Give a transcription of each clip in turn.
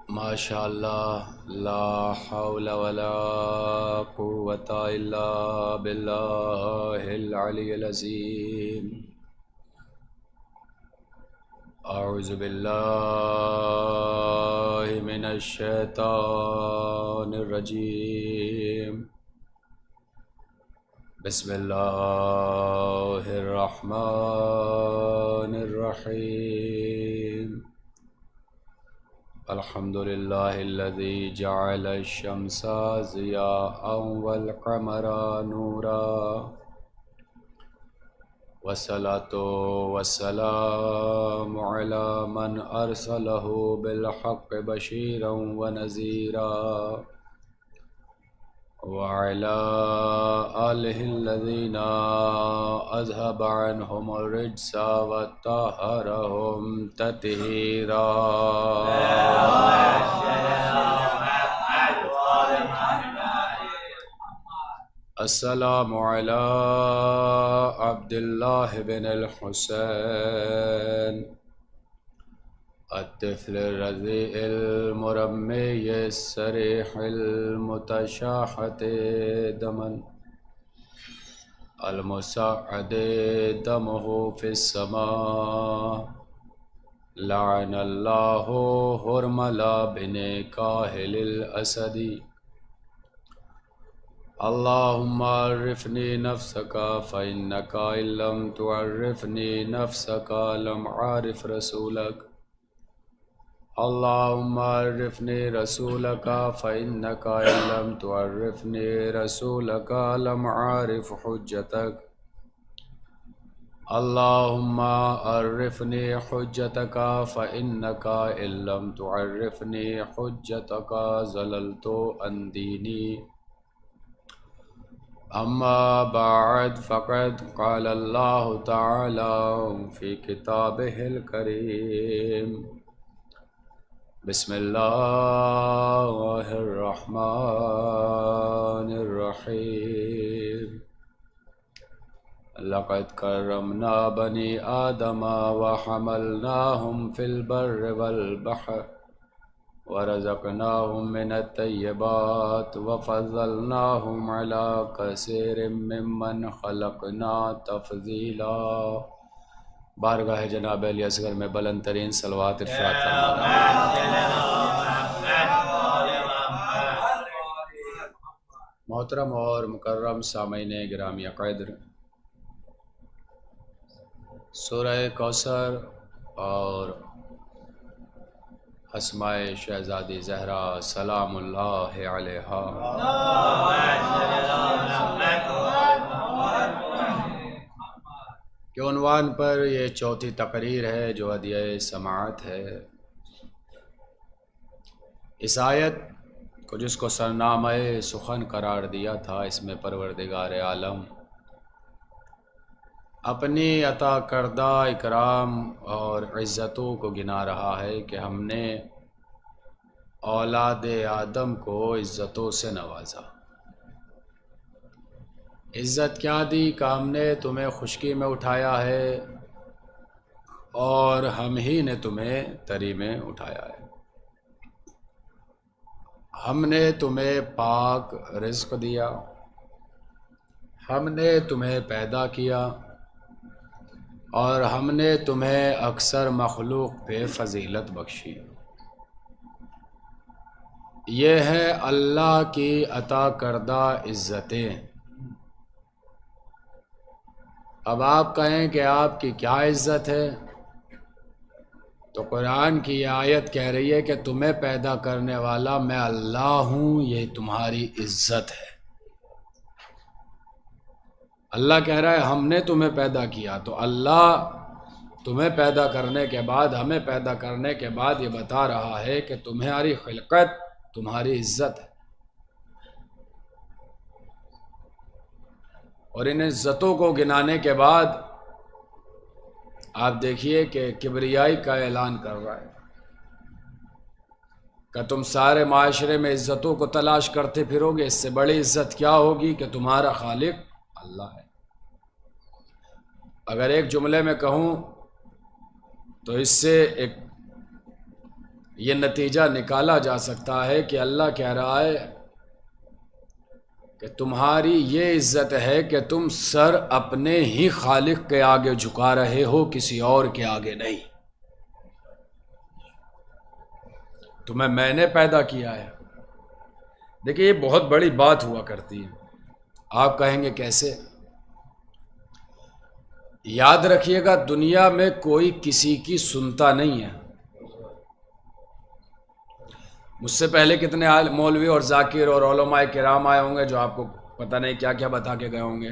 ماشاء اللہ لا حول ولا قوة الا باللہ العلی العظیم اعوذ باللہ من الشیطان الرجیم بسم اللہ الرحمن الرحیم الحمد للہ الذی جعل الشمس ضیاء والقمر نورا والصلاة والسلام علی من ارسلہ بالحق بشیرا ونذیرا وعلى آلہ الذین اذهب عنہم الرجس وطہرہم تطہیرا السلام علی عبد اللہ بن الحسین الطفل الرضیع المرمی الصریح المتشاحط دما المصعد دمه في السماء لعن اللہ حرملہ بن کاہل الاسدی اللہم عرفنی نفسک فإنک إن لم تعرفنی نفسک لم عارف رسولک اللہم عرفنی رسولک فإنک إن لم تعرفنی رسولک لم عارف حجتک اللہم عرفنی حجتک فإنک إن لم تعرفنی حجتک ضللت عن دینی اما بعد فقد قال اللہ تعالی فی کتابہ الکریم بسم اللہ الرحمن الرحیم لقد کرمنا بنی آدم وحملناہم فی البر والبحر ورزقناہم من الطیبات وفضلناہم علی کثیر ممن خلقنا تفضیلا بارگاہ جناب علی اصغر میں بلند ترین صلوات ارشاد محترم اور مکرم سامعین گرامی قدر، سورہ کوثر اور اسماء شہزادی زہرا سلام اللہ علیہا کے عنوان پر یہ چوتھی تقریر ہے جو ہدیہ سماعت ہے۔ اس آیت کو جس کو سرنامہ سخن قرار دیا تھا، اس میں پروردگار عالم اپنی عطا کردہ اکرام اور عزتوں کو گنا رہا ہے کہ ہم نے اولاد آدم کو عزتوں سے نوازا۔ عزت کیا دی کہ ہم نے تمہیں خشکی میں اٹھایا ہے اور ہم ہی نے تمہیں تری میں اٹھایا ہے۔ ہم نے تمہیں پاک رزق دیا، ہم نے تمہیں پیدا کیا اور ہم نے تمہیں اکثر مخلوق پہ فضیلت بخشی۔ یہ ہے اللہ کی عطا کردہ عزتیں۔ اب آپ کہیں کہ آپ کی کیا عزت ہے، تو قرآن کی یہ آیت کہہ رہی ہے کہ تمہیں پیدا کرنے والا میں اللہ ہوں، یہ تمہاری عزت ہے۔ اللہ کہہ رہا ہے ہم نے تمہیں پیدا کیا، تو اللہ تمہیں پیدا کرنے کے بعد، ہمیں پیدا کرنے کے بعد یہ بتا رہا ہے کہ تمہاری خلقت تمہاری عزت ہے، اور ان عزتوں کو گنانے کے بعد آپ دیکھیے کہ کبریائی کا اعلان کر رہا ہے کہ تم سارے معاشرے میں عزتوں کو تلاش کرتے پھرو گے، اس سے بڑی عزت کیا ہوگی کہ تمہارا خالق اللہ ہے۔ اگر ایک جملے میں کہوں تو اس سے ایک یہ نتیجہ نکالا جا سکتا ہے کہ اللہ کہہ رہا ہے کہ تمہاری یہ عزت ہے کہ تم سر اپنے ہی خالق کے آگے جھکا رہے ہو، کسی اور کے آگے نہیں۔ تمہیں میں نے پیدا کیا ہے۔ دیکھیں یہ بہت بڑی بات ہوا کرتی ہے۔ آپ کہیں گے کیسے؟ یاد رکھیے گا دنیا میں کوئی کسی کی سنتا نہیں ہے۔ مجھ سے پہلے کتنے مولوی اور ذاکر اور علماء کرام آئے ہوں گے جو آپ کو پتہ نہیں کیا کیا بتا کے گئے ہوں گے۔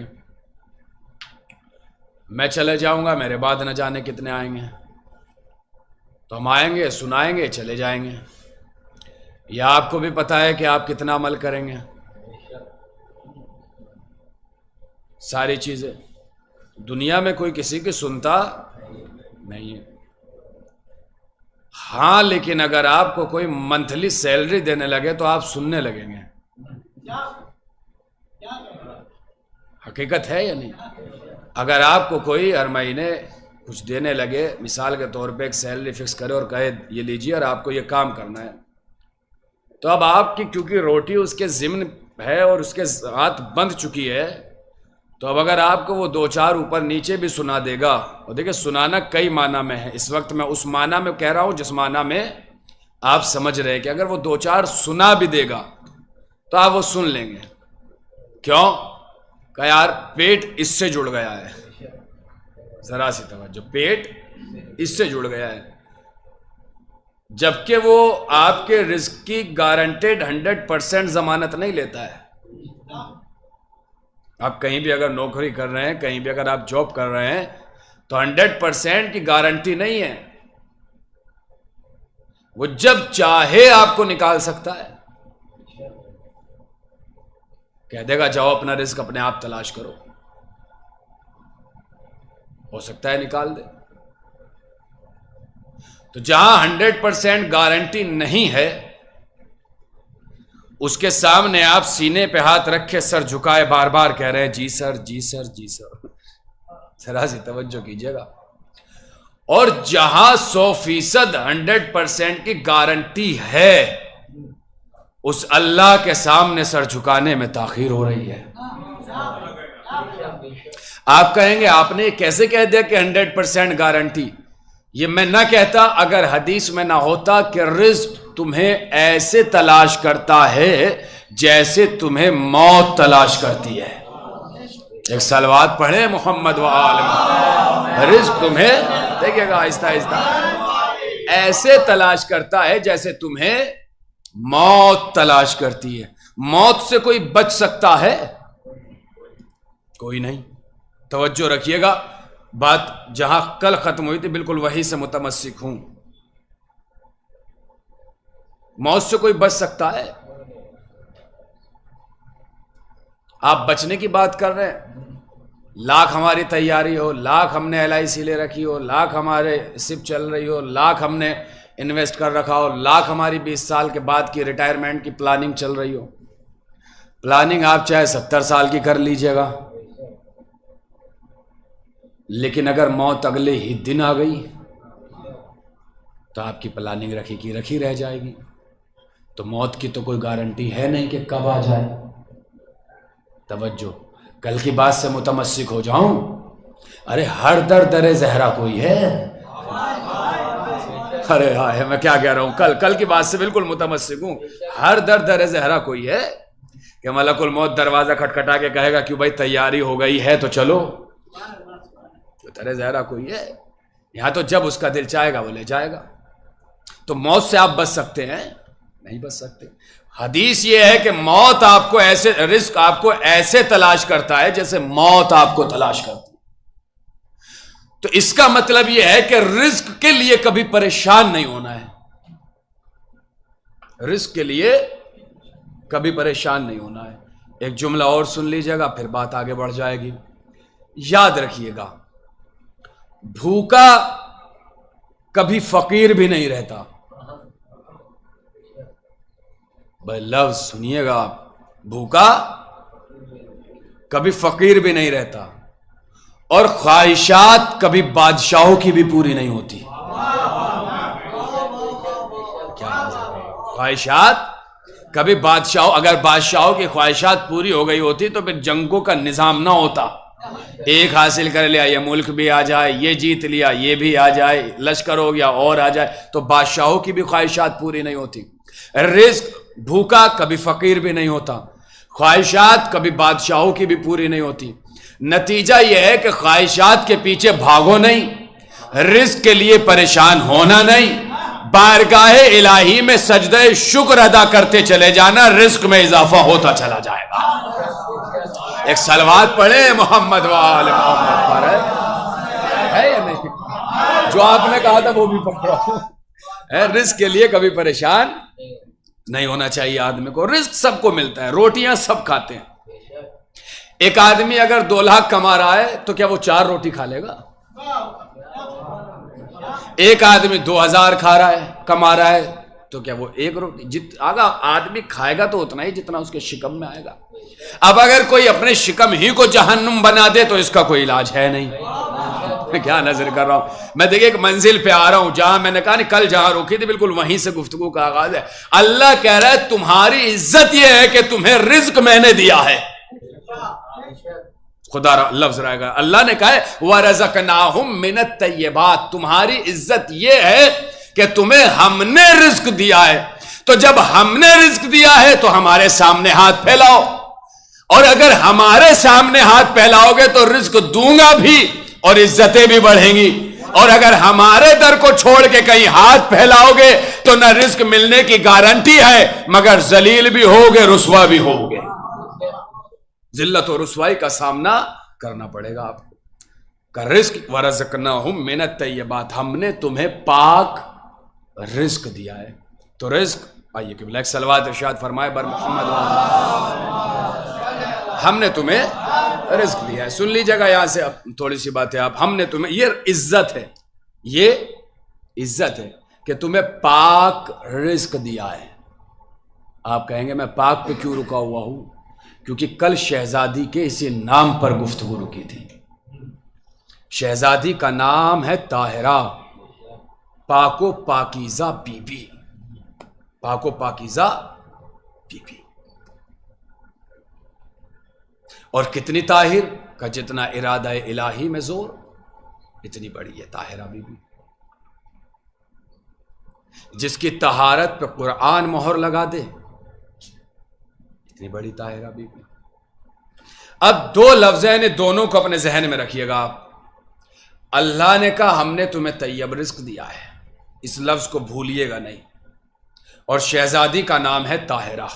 میں چلے جاؤں گا، میرے بعد نہ جانے کتنے آئیں گے۔ تو ہم آئیں گے، سنائیں گے، چلے جائیں گے۔ یا آپ کو بھی پتہ ہے کہ آپ کتنا عمل کریں گے۔ ساری چیزیں دنیا میں کوئی کسی کی سنتا نہیں ہے۔ ہاں لیکن اگر آپ کو کوئی منتھلی سیلری دینے لگے تو آپ سننے لگیں گے۔ حقیقت ہے یا نہیں؟ اگر آپ کو کوئی ہر مہینے کچھ دینے لگے، مثال کے طور پہ ایک سیلری فکس کرے اور کہے یہ لیجیے اور آپ کو یہ کام کرنا ہے، تو اب آپ کی کیونکہ روٹی اس کے ضمن ہے اور اس کے ہاتھ بندھ چکی ہے، تو اب اگر آپ کو وہ دو چار اوپر نیچے بھی سنا دے گا، اور دیکھیں سنانا کئی معنی میں ہے، اس وقت میں اس معنی میں کہہ رہا ہوں جس معنی میں آپ سمجھ رہے ہیں کہ اگر وہ دو چار سنا بھی دے گا تو آپ وہ سن لیں گے۔ کیوں؟ کہ یار پیٹ اس سے جڑ گیا ہے۔ ذرا سی توجہ، پیٹ اس سے جڑ گیا ہے، جبکہ وہ آپ کے رزق کی گارنٹیڈ 100% ضمانت نہیں لیتا ہے۔ آپ کہیں بھی اگر نوکری کر رہے ہیں، کہیں بھی اگر آپ جاب کر رہے ہیں تو 100% کی گارنٹی نہیں ہے۔ وہ جب چاہے آپ کو نکال سکتا ہے، کہہ دے گا جاؤ اپنا رزق اپنے آپ تلاش کرو، ہو سکتا ہے نکال دے۔ تو جہاں 100% گارنٹی نہیں ہے اس کے سامنے آپ سینے پہ ہاتھ رکھے سر جھکائے بار بار کہہ رہے ہیں جی سر جی سر جی سر۔ ذرا سی توجہ کیجیے گا۔ اور جہاں 100% 100% کی گارنٹی ہے اس اللہ کے سامنے سر جھکانے میں تاخیر ہو رہی ہے۔ آپ کہیں گے آپ نے کیسے کہہ دیا کہ 100% گارنٹی؟ یہ میں نہ کہتا اگر حدیث میں نہ ہوتا کہ رزق تمہیں ایسے تلاش کرتا ہے جیسے تمہیں موت تلاش کرتی ہے۔ ایک صلوات پڑھیں محمد و آل محمد۔ رزق تمہیں دیکھیے گا آہستہ آہستہ ایسے تلاش کرتا ہے جیسے تمہیں موت تلاش کرتی ہے۔ موت سے کوئی بچ سکتا ہے؟ کوئی نہیں۔ توجہ رکھیے گا، بات جہاں کل ختم ہوئی تھی بالکل وہی سے متمسک ہوں۔ موت سے کوئی بچ سکتا ہے؟ آپ بچنے کی بات کر رہے ہیں، لاکھ ہماری تیاری ہو، لاکھ ہم نے LIC لے رکھی ہو، لاکھ ہمارے سپ چل رہی ہو، لاکھ ہم نے انویسٹ کر رکھا ہو، لاکھ ہماری 20 سال کے بعد کی ریٹائرمنٹ کی پلاننگ چل رہی ہو۔ پلاننگ آپ چاہے 70 سال کی کر لیجئے گا، لیکن اگر موت اگلے ہی دن آ گئی تو آپ کی پلاننگ رکھی کی رکھی رہ جائے گی۔ تو موت کی تو کوئی گارنٹی ہے نہیں کہ کب آ جائے۔ توجہ، کل کی بات سے متمسک ہو جاؤں۔ ارے ہر در زہرا کوئی ہے۔ ارے ہائے میں کیا کہہ رہا ہوں، کل کی بات سے بالکل متمسک ہوں۔ ہر در زہرا کوئی ہے کہ ملک الموت دروازہ کھٹکھٹا کے کہے گا کیوں بھائی تیاری ہو گئی ہے تو چلو۔ در زہرا کوئی ہے یہاں تو جب اس کا دل چاہے گا وہ لے جائے گا۔ تو موت سے آپ بچ سکتے ہیں؟ نہیں بچ سکتے۔ حدیث یہ ہے کہ موت آپ کو ایسے، رزق آپ کو ایسے تلاش کرتا ہے جیسے موت آپ کو تلاش کرتی ہے۔ تو اس کا مطلب یہ ہے کہ رزق کے لیے کبھی پریشان نہیں ہونا ہے۔ رزق کے لیے کبھی پریشان نہیں ہونا ہے۔ ایک جملہ اور سن لیجیے گا پھر بات آگے بڑھ جائے گی۔ یاد رکھیے گا، بھوکا کبھی فقیر بھی نہیں رہتا۔ بھائی لفظ سنیے گا، بھوکا کبھی فقیر بھی نہیں رہتا، اور خواہشات کبھی بادشاہوں کی بھی پوری نہیں ہوتی۔ خواہشات کبھی بادشاہوں، اگر بادشاہوں کی خواہشات پوری ہو گئی ہوتی تو پھر جنگوں کا نظام نہ ہوتا. ایک حاصل کر لیا، یہ ملک بھی آ جائے، یہ جیت لیا، یہ بھی آ جائے، لشکر ہو گیا اور آ جائے، تو بادشاہوں کی بھی خواہشات پوری نہیں ہوتی. رزق بھوکا کبھی فقیر بھی نہیں ہوتا، خواہشات کبھی بادشاہوں کی بھی پوری نہیں ہوتی. نتیجہ یہ ہے کہ خواہشات کے پیچھے بھاگو نہیں، رزق کے لیے پریشان ہونا نہیں، بارگاہ الہی میں سجدہ شکر ادا کرتے چلے جانا، رزق میں اضافہ ہوتا چلا جائے گا. ایک صلوات پڑھے محمد وآل محمد پر، ہے یا نہیں؟ جو آپ نے کہا تھا وہ بھی پڑھ رہا ہوں. رزق کے لیے کبھی پریشان نہیں ہونا چاہیے آدمی کو. رزق سب کو ملتا ہے، روٹیاں سب کھاتے ہیں. ایک آدمی اگر 2 لاکھ کما رہا ہے تو کیا وہ 4 روٹی کھا لے گا؟ ایک آدمی 2000 کھا رہا ہے، کما رہا ہے، تو کیا وہ 1 روٹی آدمی کھائے گا تو اتنا ہی جتنا اس کے شکم میں آئے گا. اب اگر کوئی اپنے شکم ہی کو جہنم بنا دے تو اس کا کوئی علاج ہے نہیں. میں کیا نظر کر رہا ہوں، میں دیکھیں ایک منزل پہ آ رہا ہوں جہاں میں نے کہا نہیں، کل جہاں روکی تھی بالکل وہیں سے گفتگو کا آغاز ہے. اللہ کہہ رہا ہے تمہاری عزت یہ ہے کہ تمہیں رزق میں نے دیا ہے. خدا لفظ رہے گا، اللہ نے کہا ہے وَرَزَقْنَاهُمْ مِنَ الطَّيِّبَاتِ، تمہاری عزت یہ ہے کہ تمہیں ہم نے رزق دیا ہے. تو جب ہم نے رزق دیا ہے تو ہمارے سامنے ہاتھ پھیلاؤ، اور اگر ہمارے سامنے ہاتھ پھیلاؤ گے تو رزق دوں گا بھی اور عزتیں بھی بڑھیں گی. اور اگر ہمارے در کو چھوڑ کے کہیں ہاتھ پھیلاؤ گے تو نہ رزق ملنے کی گارنٹی ہے، مگر ذلیل بھی ہوگے، رسوا بھی ہوگے. ذلت و رسوائی کا سامنا کرنا پڑے گا آپ کا. رزق وَرَزَقْنَاهُمْ مِنَ الطَّيِّبَاتِ، ہم نے تمہیں پاک رزق دیا ہے. تو رزق، آئیے کہ ایک صلوات ارشاد فرمائے بر محمد، ہم نے تمہیں رزق دیا ہے. سن لیجیے گا یہاں سے اب تھوڑی سی بات ہے. ہم نے تمہیں، یہ عزت ہے، یہ عزت ہے کہ تمہیں پاک رزق دیا ہے. آپ کہیں گے میں پاک پہ کیوں رکا ہوا ہوں؟ کیونکہ کل شہزادی کے اسی نام پر گفتگو رکی تھی. شہزادی کا نام ہے طاہرہ، پاک و پاکیزہ بی بی، پاک و پاکیزہ بی بی. اور کتنی طاہر کا جتنا ارادہ الہی میں زور، اتنی بڑی ہے طاہرہ بی بی. جس کی طہارت پہ قرآن مہر لگا دے، اتنی بڑی طاہرہ بی بی. اب 2 لفظ ہیں، دونوں کو اپنے ذہن میں رکھیے گا آپ. اللہ نے کہا ہم نے تمہیں طیب رزق دیا ہے، اس لفظ کو بھولیے گا نہیں. اور شہزادی کا نام ہے طاہرہ،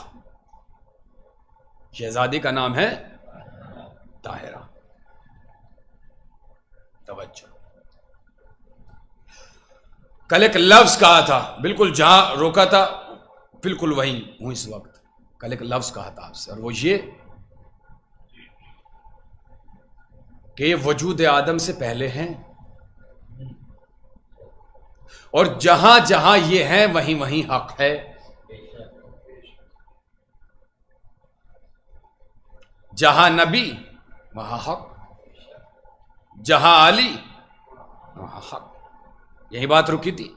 شہزادی کا نام ہے طاہرہ. توجہ، کل ایک لفظ کہا تھا، بالکل جہاں روکا تھا بالکل وہیں ہوں اس وقت. کل ایک لفظ کہا تھا آپ سے، اور وہ یہ کہ یہ وجود آدم سے پہلے ہیں، اور جہاں جہاں یہ ہیں وہیں وہیں حق ہے. جہاں نبی وہاں حق، جہاں علی وہاں حق. یہی بات رکی تھی.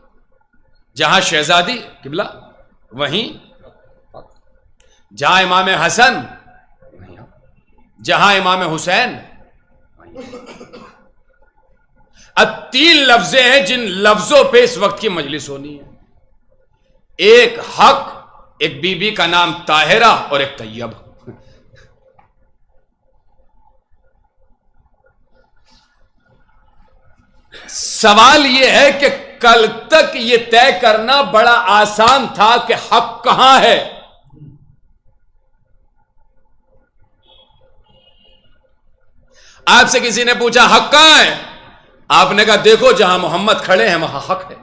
جہاں شہزادی قبلہ وہیں حق، جہاں امام حسن وہیں حق، جہاں امام حسین وہیں حق. اب 3 لفظیں ہیں جن لفظوں پہ اس وقت کی مجلس ہونی ہے. ایک حق، ایک بی بی کا نام طاہرہ، اور ایک طیب. سوال یہ ہے کہ کل تک یہ طے کرنا بڑا آسان تھا کہ حق کہاں ہے. آپ سے کسی نے پوچھا حق کہاں ہے، آپ نے کہا دیکھو جہاں محمد کھڑے ہیں وہاں حق ہے.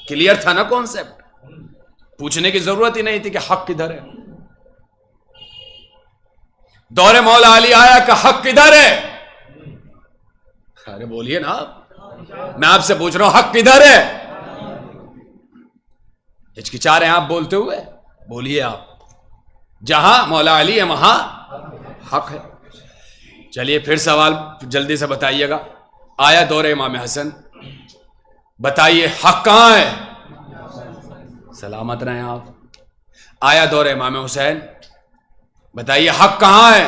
کلیئر تھا نا کانسیپٹ؟ پوچھنے کی ضرورت ہی نہیں تھی کہ حق کدھر ہے. دور مولا علی آیا کہ حق کدھر ہے؟ ارے بولیے نا آپ، میں آپ سے پوچھ رہا ہوں حق کدھر ہے؟ ہچکچا رہے ہیں آپ بولتے ہوئے، بولیے آپ. جہاں مولا علی ہے وہاں حق ہے. چلیے پھر سوال جلدی سے بتائیے گا. آیا دور امام حسن، بتائیے حق کہاں ہے؟ سلامت رہیں آپ. آیا دور امام حسین, بتائیے حق کہاں ہے؟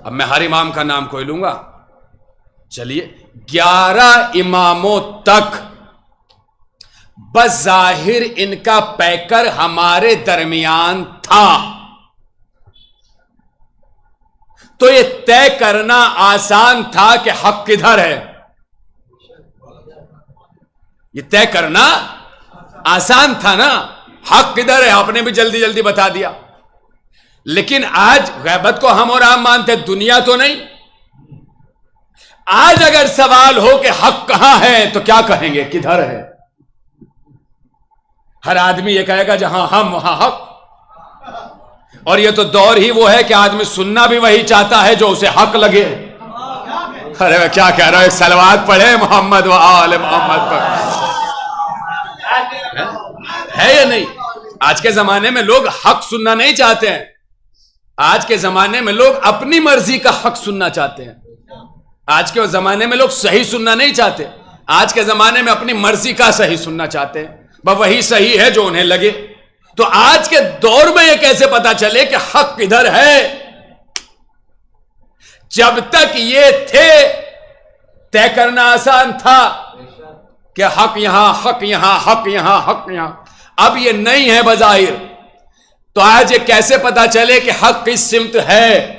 اب میں ہر امام کا نام کوئی لوں گا. چلیے 11 اماموں تک بظاہر ان کا پیکر ہمارے درمیان تھا, تو یہ طے کرنا آسان تھا کہ حق کدھر ہے. یہ طے کرنا آسان تھا نا, حق کدھر ہے, آپ نے بھی جلدی جلدی بتا دیا. لیکن آج غیبت کو ہم اور عام مانتے, دنیا تو نہیں. آج اگر سوال ہو کہ حق کہاں ہے تو کیا کہیں گے؟ کدھر ہے. ہر آدمی یہ کہے گا جہاں ہم وہاں حق. اور یہ تو دور ہی وہ ہے کہ آدمی سننا بھی وہی چاہتا ہے جو اسے حق لگے. ارے میں کیا کہہ رہا ہوں, ایک صلوات پڑھے محمد و آل محمد پر. ہے یا نہیں؟ آج کے زمانے میں لوگ حق سننا نہیں چاہتے ہیں. آج کے زمانے میں لوگ اپنی مرضی کا حق سننا چاہتے ہیں. آج کے زمانے میں لوگ صحیح سننا نہیں چاہتے. آج کے زمانے میں اپنی مرضی کا صحیح سننا چاہتے ہیں, بس وہی صحیح ہے جو انہیں لگے. تو آج کے دور میں یہ کیسے پتا چلے کہ حق کدھر ہے؟ جب تک یہ تھے طے کرنا آسان تھا کہ حق یہاں, حق یہاں, حق یہاں, حق یہاں. اب یہ نہیں ہے بظاہر, تو آج یہ کیسے پتا چلے کہ حق کس سمت ہے؟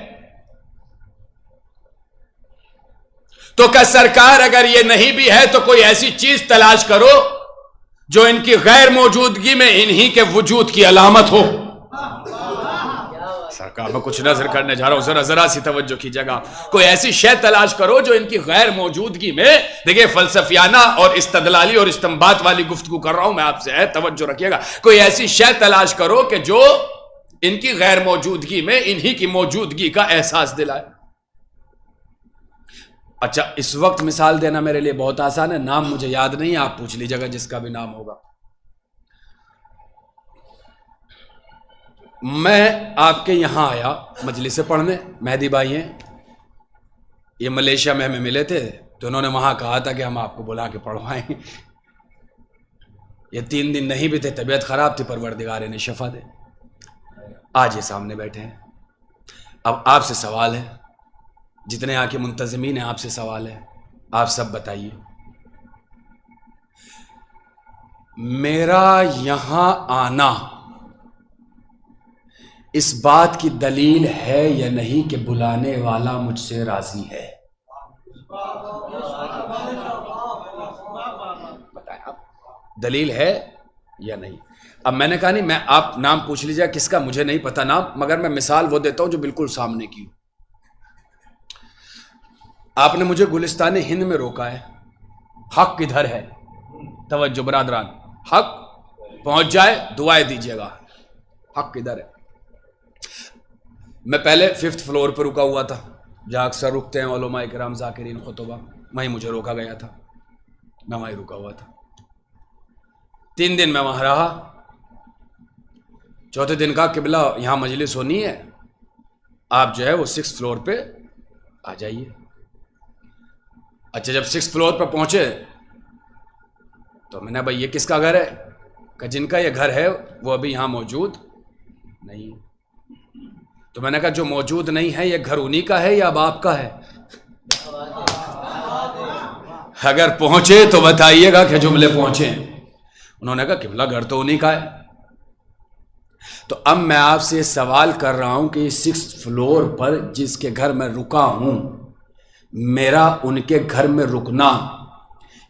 تو کہ سرکار اگر یہ نہیں بھی ہے تو کوئی ایسی چیز تلاش کرو جو ان کی غیر موجودگی میں انہی کے وجود کی علامت ہو. سرکار میں کچھ نظر کرنے جا رہا ہوں, ذرا سی توجہ کیجیے گا. کوئی ایسی شے تلاش کرو جو ان کی غیر موجودگی میں, دیکھیں فلسفیانہ اور استدلالی اور استنباط والی گفتگو کر رہا ہوں میں آپ سے, توجہ رکھیے گا. کوئی ایسی شے تلاش کرو کہ جو ان کی غیر موجودگی میں انہی کی موجودگی کا احساس دلائے. اچھا, اس وقت مثال دینا میرے لیے بہت آسان ہے, نام مجھے یاد نہیں ہے, آپ پوچھ لیجیے گا جس کا بھی نام ہوگا. میں آپ کے یہاں آیا مجلس سے پڑھنے, مہدی بھائی ہیں, یہ ملیشیا میں ہمیں ملے تھے, تو انہوں نے وہاں کہا تھا کہ ہم آپ کو بلا کے پڑھوائیں. یہ 3 دن نہیں بھی تھے, طبیعت خراب تھی, پروردگار نے شفا دے. آج یہ سامنے بیٹھے ہیں. اب آپ سے سوال ہے, جتنے آ کے منتظمین ہیں آپ سے سوال ہے, آپ سب بتائیے, میرا یہاں آنا اس بات کی دلیل ہے یا نہیں کہ بلانے والا مجھ سے راضی ہے؟ بتائیں آپ, دلیل ہے یا نہیں؟ اب میں نے کہا نہیں, میں آپ نام پوچھ لیجیے کس کا, مجھے نہیں پتا نام, مگر میں مثال وہ دیتا ہوں جو بالکل سامنے کی. آپ نے مجھے گلستان ہند میں روکا ہے, حق کدھر ہے؟ توجہ برادران, حق پہنچ جائے دعائیں دیجیے گا, حق کدھر ہے؟ میں پہلے 5th فلور پر رکا ہوا تھا, جہاں اکثر رکتے ہیں علماء کرام ذاکرین خطبہ, وہیں مجھے روکا گیا تھا, میں وہیں رکا ہوا تھا. 3 دن میں وہاں رہا. چوتھے دن کا قبلہ یہاں مجلس ہونی ہے, آپ جو ہے وہ 6th فلور پہ آ جائیے. اچھا, جب 6th فلور پر پہنچے تو میں نے, بھائی یہ کس کا گھر ہے؟ کہ جن کا یہ گھر ہے وہ ابھی یہاں موجود نہیں. تو میں نے کہا جو موجود نہیں ہے یہ گھر انہی کا ہے یا اب آپ کا ہے؟ اگر پہنچے تو بتائیے گا کہ جملے پہنچے. انہوں نے کہا قبلہ گھر تو انہی کا ہے. تو اب میں آپ سے سوال کر رہا ہوں کہ 6th فلور پر جس کے گھر میں رکا ہوں, میرا ان کے گھر میں رکنا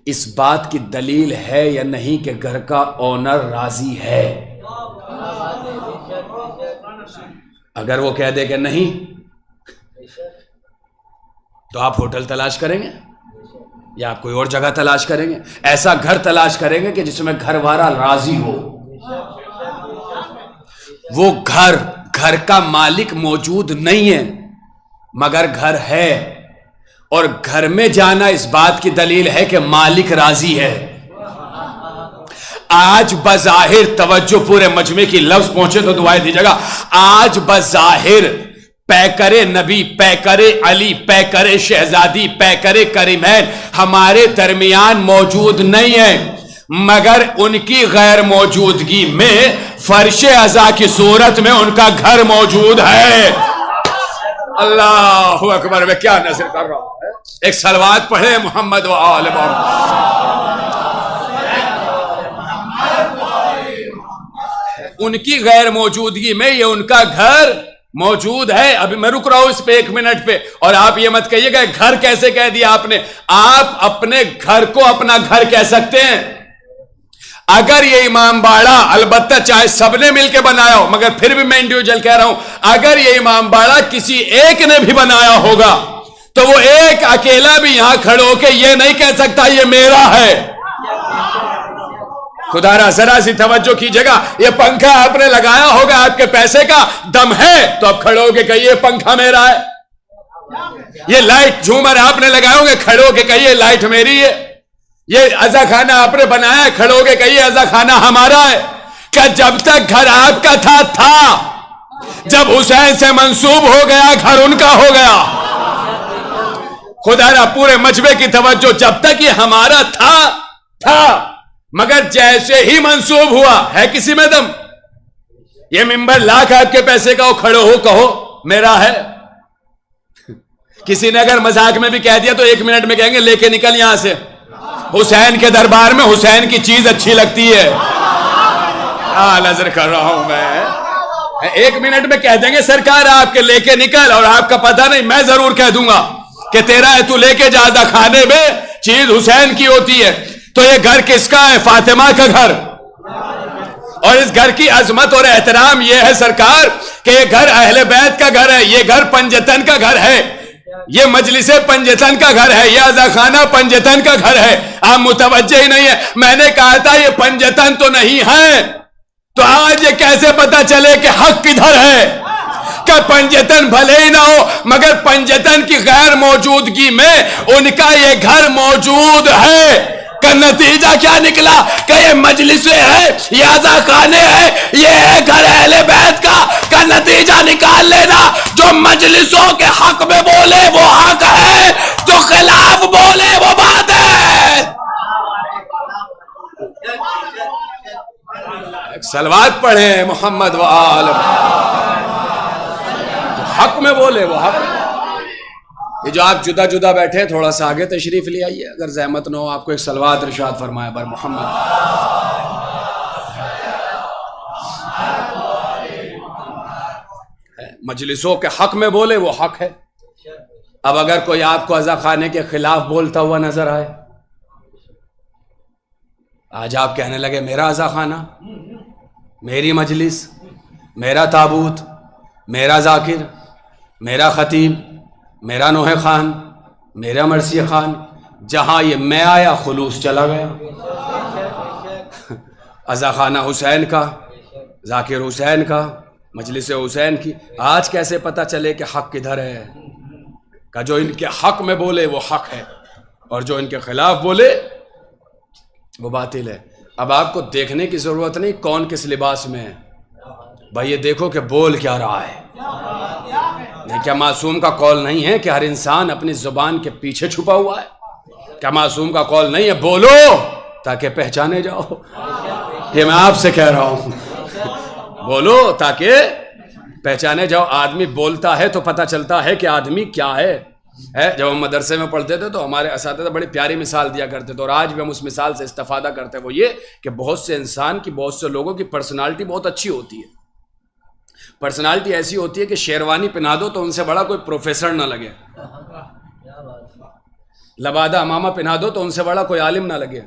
اس بات کی دلیل ہے یا نہیں کہ گھر کا اونر راضی ہے؟ اگر وہ کہہ دے کہ نہیں تو آپ ہوٹل تلاش کریں گے یا آپ کوئی اور جگہ تلاش کریں گے, ایسا گھر تلاش کریں گے کہ جس میں گھر والا راضی ہو. وہ گھر کا مالک موجود نہیں ہے مگر گھر ہے, اور گھر میں جانا اس بات کی دلیل ہے کہ مالک راضی ہے. آج بظاہر, توجہ پورے مجمع کی, لفظ پہنچے تو دعائیں دیجیے گا, آج بظاہر پیکر نبی, پیکر علی, پیکر شہزادی, پیکر کریمین ہمارے درمیان موجود نہیں ہے, مگر ان کی غیر موجودگی میں فرش عزا کی صورت میں ان کا گھر موجود ہے. اللہ اکبر. میں کیا نظر کر رہا ہوں؟ ایک صلوات پڑھے محمد و آل محمد. ان کی غیر موجودگی میں یہ ان کا گھر موجود ہے. ابھی میں رک رہا ہوں اس پہ 1 منٹ پہ. اور آپ یہ مت کہیے گا گھر کیسے کہہ دیا آپ نے. آپ اپنے گھر کو اپنا گھر کہہ سکتے ہیں. اگر یہ امام باڑہ، البتہ چاہے سب نے مل کے بنایا ہو، مگر پھر بھی میں انڈیویجل کہہ رہا ہوں، اگر یہ امام باڑہ کسی ایک نے بھی بنایا ہوگا تو وہ ایک اکیلا بھی یہاں کھڑے ہو کے یہ نہیں کہہ سکتا یہ میرا ہے. خدا را ذرا سی توجہ کیجیے گا. یہ پنکھا آپ نے لگایا ہوگا، آپ کے پیسے کا دم ہے تو آپ کھڑے ہو کے کہیے یہ پنکھا میرا ہے. یہ لائٹ جھومر آپ نے لگائے ہوگے، کھڑے ہو کے کہیے لائٹ میری ہے. یہ عزا خانہ آپ نے بنایا ہے، کھڑے ہو کے کہیے عزا خانہ ہمارا ہے. کہ جب تک گھر آپ کا تھا، جب حسین سے منسوب ہو گیا گھر ان کا ہو گیا. خدا را پورے مجمع کی توجہ. جب تک یہ ہمارا تھا مگر جیسے ہی منسوب ہوا ہے کسی میں دم، یہ ممبر لاکھ آپ کے پیسے کا ہو، کھڑے ہو کہو میرا ہے. کسی نے اگر مذاق میں بھی کہہ دیا تو 1 منٹ میں کہیں گے لے کے نکل یہاں سے. حسین کے دربار میں حسین کی چیز اچھی لگتی ہے. نظر کر رہا ہوں میں. 1 منٹ میں کہہ دیں گے سرکار آپ کے لے کے نکل، اور آپ کا پتہ نہیں، میں ضرور کہہ دوں گا کہ تیرا ہے تو لے کے جا. کھانے میں چیز حسین کی ہوتی ہے. تو یہ گھر کس کا ہے؟ فاطمہ کا گھر. اور اس گھر کی عظمت اور احترام یہ ہے سرکار کہ یہ گھر اہل بیت کا گھر ہے، یہ گھر پنجتن کا گھر ہے، یہ مجلس پنجتن کا گھر ہے، یہ عزا خانہ پنجتن کا گھر ہے. آپ متوجہ ہی نہیں ہے. میں نے کہا تھا یہ پنجتن تو نہیں ہے، تو آج یہ کیسے پتا چلے کہ حق کدھر ہے؟ کہ پنجتن بھلے ہی نہ ہو مگر پنجتن کی غیر موجودگی میں ان کا یہ گھر موجود ہے. کا نتیجہ کیا نکلا کہ یہ مجلس ہے، یہ عزا خانے ہے، یہ ہے گھر اہل بیت کا نتیجہ نکال لینا. جو مجلسوں کے حق میں بولے وہ حق ہے، جو خلاف بولے وہ بات ہے. ایک صلوات پڑھیں محمد و آل. حق میں بولے وہ حق. یہ جو آپ جدا جدا بیٹھے تھوڑا سا آگے تشریف لے آئیے اگر زحمت نہ ہو. آپ کو ایک صلوات ارشاد فرمایا بر محمد. مجلسوں کے حق میں بولے وہ حق ہے. اب اگر کوئی آپ کو عزا خانے کے خلاف بولتا ہوا نظر آئے، آج آپ کہنے لگے میرا عزا خانہ، میری مجلس، میرا تابوت، میرا ذاکر، میرا خطیب، میرا نوح خان، میرا مرثی خان، جہاں یہ میں آیا خلوص چلا گیا. عزا خانہ حسین کا، ذاکر حسین کا، مجلس حسین کی. آج کیسے پتہ چلے کہ حق کدھر ہے؟ کہ جو ان کے حق میں بولے وہ حق ہے، اور جو ان کے خلاف بولے وہ باطل ہے. اب آپ کو دیکھنے کی ضرورت نہیں کون کس لباس میں ہے، بھائی یہ دیکھو کہ بول کیا رہا ہے. کیا معصوم کا قول نہیں ہے کہ ہر انسان اپنی زبان کے پیچھے چھپا ہوا ہے؟ کیا معصوم کا قول نہیں ہے بولو تاکہ پہچانے جاؤ؟ یہ میں آپ سے کہہ رہا ہوں، بولو تاکہ پہچانے جاؤ. آدمی بولتا ہے تو پتہ چلتا ہے کہ آدمی کیا ہے. جب ہم مدرسے میں پڑھتے تھے تو ہمارے اساتذہ بڑی پیاری مثال دیا کرتے تھے، اور آج بھی ہم اس مثال سے استفادہ کرتے ہیں. وہ یہ کہ بہت سے انسان کی، بہت سے لوگوں کی پرسنالٹی بہت اچھی ہوتی ہے. پرسنالٹی ایسی ہوتی ہے کہ شیروانی پہنا دو تو ان سے بڑا کوئی پروفیسر نہ لگے، لبادہ امامہ پہنا دو تو ان سے بڑا کوئی عالم نہ لگے،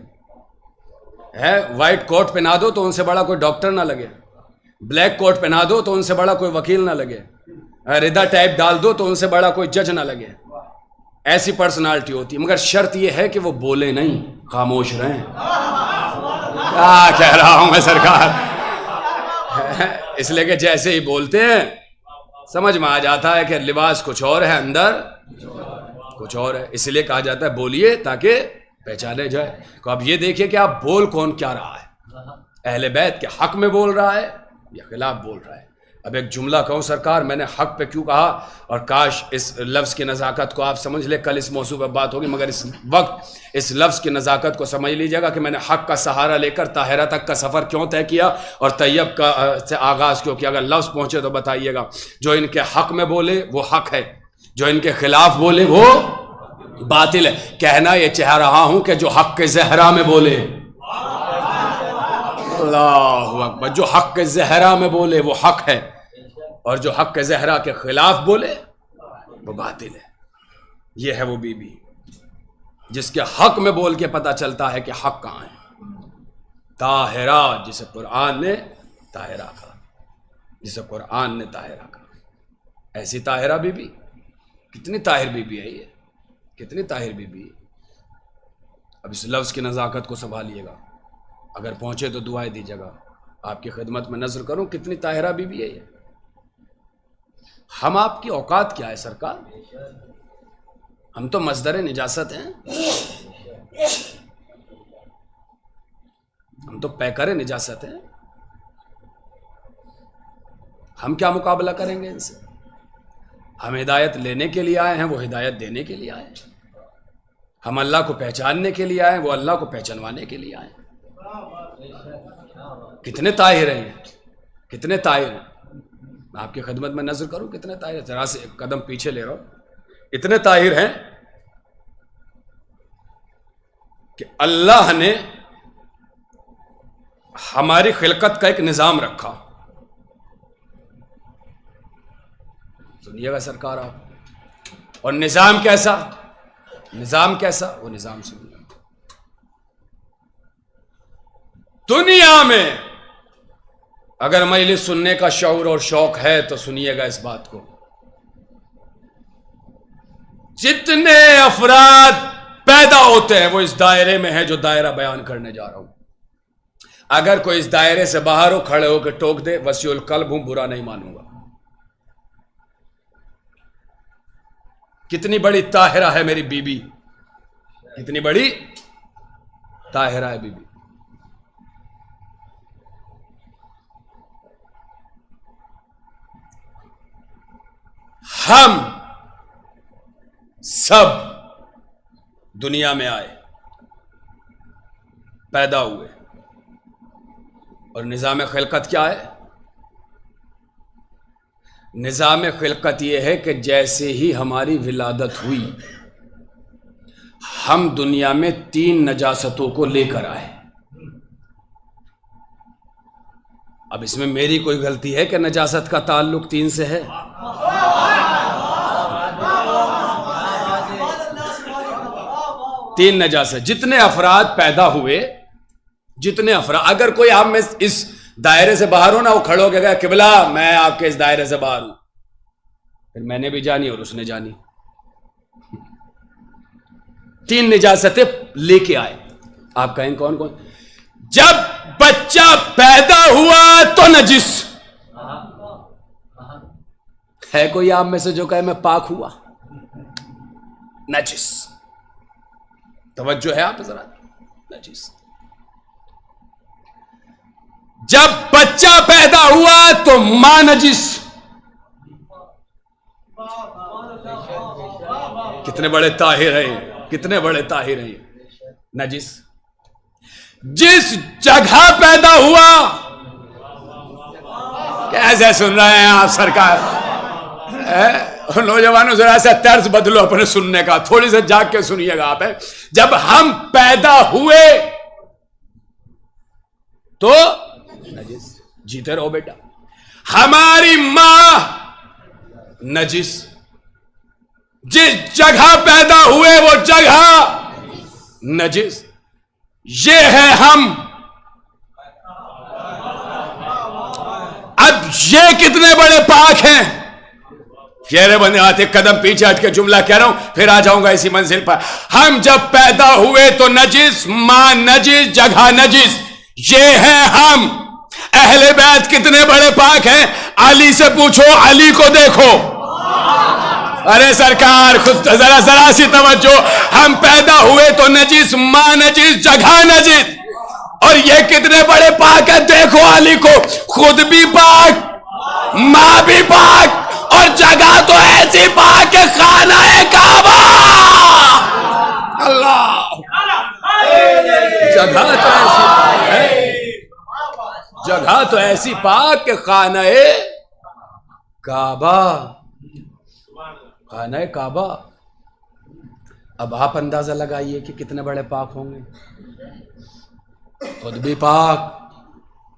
وائٹ کوٹ پہنا دو تو ان سے بڑا کوئی ڈاکٹر نہ لگے، بلیک کوٹ پہنا دو تو ان سے بڑا کوئی وکیل نہ لگے، ردا ٹائپ ڈال دو تو ان سے بڑا کوئی جج نہ لگے. ایسی پرسنالٹی ہوتی ہے. مگر شرط یہ ہے کہ وہ بولے نہیں، خاموش رہیں. کیا کہہ رہا ہوں میں سرکار؟ اس لیے کہ جیسے ہی بولتے ہیں سمجھ میں آ جاتا ہے کہ لباس کچھ اور ہے، اندر کچھ اور ہے. اس لیے کہا جاتا ہے بولیے تاکہ پہچانے جائے. تو اب یہ دیکھیے کہ آپ بول کون کیا رہا ہے، اہل بیت کے حق میں بول رہا ہے یا خلاف بول رہا ہے. اب ایک جملہ کہوں سرکار، میں نے حق پہ کیوں کہا، اور کاش اس لفظ کی نزاکت کو آپ سمجھ لیں، کل اس موضوع پہ بات ہوگی، مگر اس وقت اس لفظ کی نزاکت کو سمجھ لیجئے گا کہ میں نے حق کا سہارا لے کر طاہرہ تک کا سفر کیوں طے کیا اور طیب کا سے آغاز کیوں کیا. اگر لفظ پہنچے تو بتائیے گا. جو ان کے حق میں بولے وہ حق ہے، جو ان کے خلاف بولے وہ باطل ہے. کہنا یہ چاہ رہا ہوں کہ جو حق کے زہرا میں بولے، اللہ اکبر، جو حق کے زہرا میں بولے وہ حق ہے، اور جو حق کے زہرا کے خلاف بولے وہ باطل ہے. یہ ہے وہ بی بی جس کے حق میں بول کے پتہ چلتا ہے کہ حق کہاں ہے. طاہرہ، جسے قرآن نے طاہرہ کہا، جسے قرآن نے طاہرہ کہا. ایسی طاہرہ بی بی، کتنی طاہر بی بی ہے یہ، کتنی طاہر بی بی ہے. اب اس لفظ کی نزاکت کو سنبھالیے گا، اگر پہنچے تو دعائیں دیجیے گا. آپ کی خدمت میں نظر کروں کتنی طاہرہ بی بی ہے یہ. ہم آپ کی اوقات کیا ہے سرکار؟ ہم تو مصدر نجاست ہیں، ہم تو پیکر نجاست ہیں. ہم کیا مقابلہ کریں گے ان سے؟ ہم ہدایت لینے کے لیے آئے ہیں، وہ ہدایت دینے کے لیے آئے ہیں. ہم اللہ کو پہچاننے کے لیے آئے ہیں، وہ اللہ کو پہچانوانے کے لیے آئے ہیں. کتنے طاہر ہیں، کتنے طاہر ہیں. میں آپ کی خدمت میں نظر کروں کتنے طاہر ہیں. ذرا سے ایک قدم پیچھے لے رہا ہوں. اتنے طاہر ہیں کہ اللہ نے ہماری خلقت کا ایک نظام رکھا. سنیے گا سرکار آپ. اور نظام کیسا؟ نظام کیسا؟ وہ نظام سنیے. دنیا میں اگر مجلس سننے کا شعور اور شوق ہے تو سنیے گا اس بات کو. جتنے افراد پیدا ہوتے ہیں وہ اس دائرے میں ہیں جو دائرہ بیان کرنے جا رہا ہوں. اگر کوئی اس دائرے سے باہر ہو، کھڑے ہو کے ٹوک دے، وسیع القلب ہوں، برا نہیں مانوں گا. کتنی بڑی طاہرہ ہے میری بی بی، کتنی بڑی طاہرہ ہے بی بی. ہم سب دنیا میں آئے، پیدا ہوئے، اور نظام خلقت کیا ہے؟ نظام خلقت یہ ہے کہ جیسے ہی ہماری ولادت ہوئی ہم دنیا میں 3 نجاستوں کو لے کر آئے. اب اس میں میری کوئی غلطی ہے کہ نجاست کا تعلق 3 سے ہے؟ تین نجاست. جتنے افراد پیدا ہوئے، جتنے افراد، اگر کوئی آپ میں اس دائرے سے باہر ہو نا، وہ کھڑے ہو کے گیا قبلہ میں آپ کے اس دائرے سے باہر ہوں، پھر میں نے بھی جانی اور اس نے جانی. 3 نجاستیں لے کے آئے. آپ کہیں کون کون؟ جب بچہ پیدا ہوا تو نجس ہے. کوئی آپ میں سے جو کہے میں پاک ہوا؟ نجس. توجہ ہے آپ ذرا. نجس. جب بچہ پیدا ہوا تو ماں نجس. کتنے بڑے طاہر ہیں، کتنے بڑے طاہر ہیں. نجس. جس جگہ پیدا ہوا، کیسے سن رہے ہیں آپ سرکار؟ نوجوانوں ذرا سا طرز بدلو اپنے سننے کا، تھوڑی سے جاگ کے سنیے گا آپ. جب ہم پیدا ہوئے تو نجس. جیتے رہو بیٹا. ہماری ماں نجس. جس جگہ پیدا ہوئے وہ جگہ نجس. یہ ہے ہم. اب یہ کتنے بڑے پاک ہیں. چہرے بندے آتے، قدم پیچھے ہٹ کے جملہ کہہ رہا ہوں، پھر آ جاؤں گا اسی منزل پر. ہم جب پیدا ہوئے تو نجس، ماں نجس، جگہ نجس. یہ ہے ہم. اہل بیت کتنے بڑے پاک ہیں. علی سے پوچھو، علی کو دیکھو. ارے سرکار خود ذرا سی توجہ. ہم پیدا ہوئے تو نجس، ماں نجس، جگہ نجس. اور یہ کتنے بڑے پاک ہیں. دیکھو علی کو، خود بھی پاک، ماں بھی پاک اور جگہ تو ایسی پاک کہ خانہ کعبہ. اللہ جگہ تو ایسی ہے، جگہ تو ایسی پاک کہ خانہ کعبہ. خانہ کعبہ. اب آپ اندازہ لگائیے کہ کتنے بڑے پاک ہوں گے. خود بھی پاک،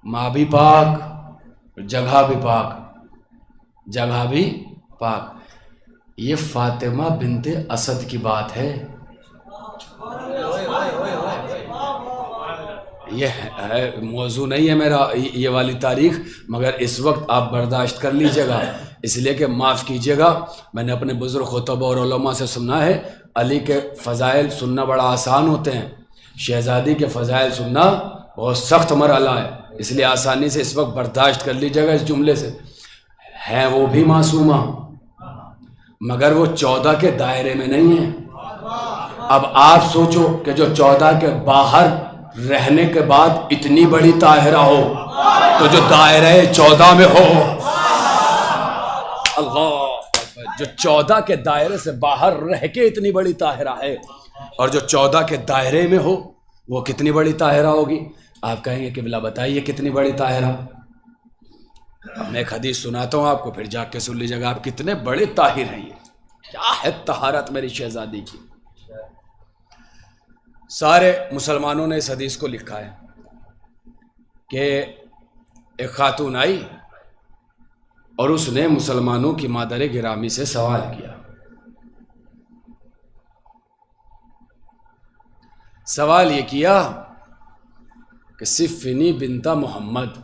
ماں بھی پاک، جگہ بھی پاک، جگہ بھی پاک. یہ فاطمہ بنت اسد کی بات ہے. یہ موضوع نہیں ہے میرا یہ والی تاریخ، مگر اس وقت آپ برداشت کر لیجیے گا، اس لیے کہ معاف کیجیے گا. میں نے اپنے بزرگ خطبہ اور علماء سے سنا ہے علی کے فضائل سننا بڑا آسان ہوتے ہیں، شہزادی کے فضائل سننا بہت سخت مرحلہ ہے. اس لیے آسانی سے اس وقت برداشت کر لیجیے گا اس جملے سے. ہیں وہ بھی معصومہ، مگر وہ 14 کے دائرے میں نہیں ہیں. اب آپ سوچو کہ جو 14 کے باہر رہنے کے بعد اتنی بڑی طاہرہ ہو تو جو دائرہ 14 میں ہو. اللہ، جو 14 کے دائرے سے باہر رہ کے اتنی بڑی طاہرہ ہے اور جو 14 کے دائرے میں ہو وہ کتنی بڑی طاہرہ ہوگی. آپ کہیں گے قبلہ بتائیے کتنی بڑی طاہرہ. میں ایک حدیث سناتا ہوں آپ کو، پھر جا کے سن لیجیے گا آپ کتنے بڑے طاہر ہیں. یہ کیا ہے طہارت میری شہزادی کی. سارے مسلمانوں نے اس حدیث کو لکھا ہے کہ ایک خاتون آئی اور اس نے مسلمانوں کی مادر گرامی سے سوال کیا. سوال یہ کیا کہ صفنی بنت محمد،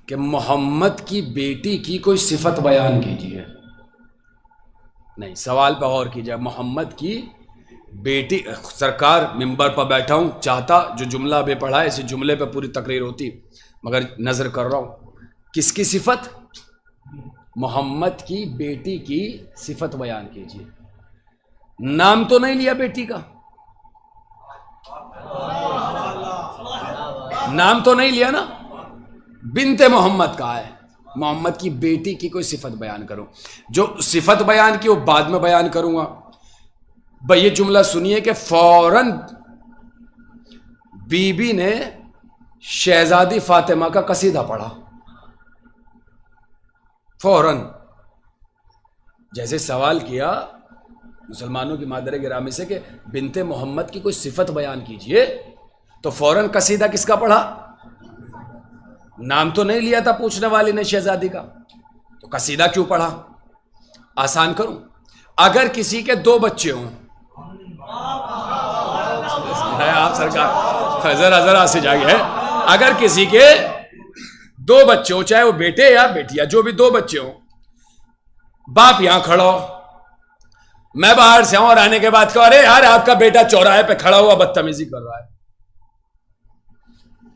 کہ محمد کی بیٹی کی کوئی صفت بیان کیجیے. نہیں، سوال پہ غور کیجیے. محمد کی بیٹی، سرکار ممبر پر بیٹھا ہوں، چاہتا جو جملہ بے پڑھا ہے اسی جملے پہ پوری تقریر ہوتی، مگر نظر کر رہا ہوں. کس کی صفت؟ محمد کی بیٹی کی صفت بیان کیجیے. نام تو نہیں لیا بیٹی کا، نام تو نہیں لیا نا، بنت محمد کا ہے. محمد کی بیٹی کی کوئی صفت بیان کرو. جو صفت بیان کی وہ بعد میں بیان کروں گا. بھئی یہ جملہ سنیے کہ فوراً بی بی نے شہزادی فاطمہ کا قصیدہ پڑھا. فوراً جیسے سوال کیا مسلمانوں کی مادر گرامی سے کہ بنت محمد کی کوئی صفت بیان کیجئے، تو فوراً قصیدہ کس کا پڑھا؟ نام تو نہیں لیا تھا پوچھنے والی نے شہزادی کا، تو قصیدہ کیوں پڑھا؟ آسان کروں، اگر کسی کے 2 بچے ہوں، آپ سرکار ذرا سے جاگے، اگر کسی کے 2 بچے ہوں، چاہے وہ بیٹے یا بیٹیا، جو بھی 2 بچے ہوں، باپ یہاں کھڑا ہو، میں باہر سے آؤں اور آنے کے بعد کہو ارے یار آپ کا بیٹا چوراہے پہ کھڑا ہوا بدتمیزی کر رہا ہے،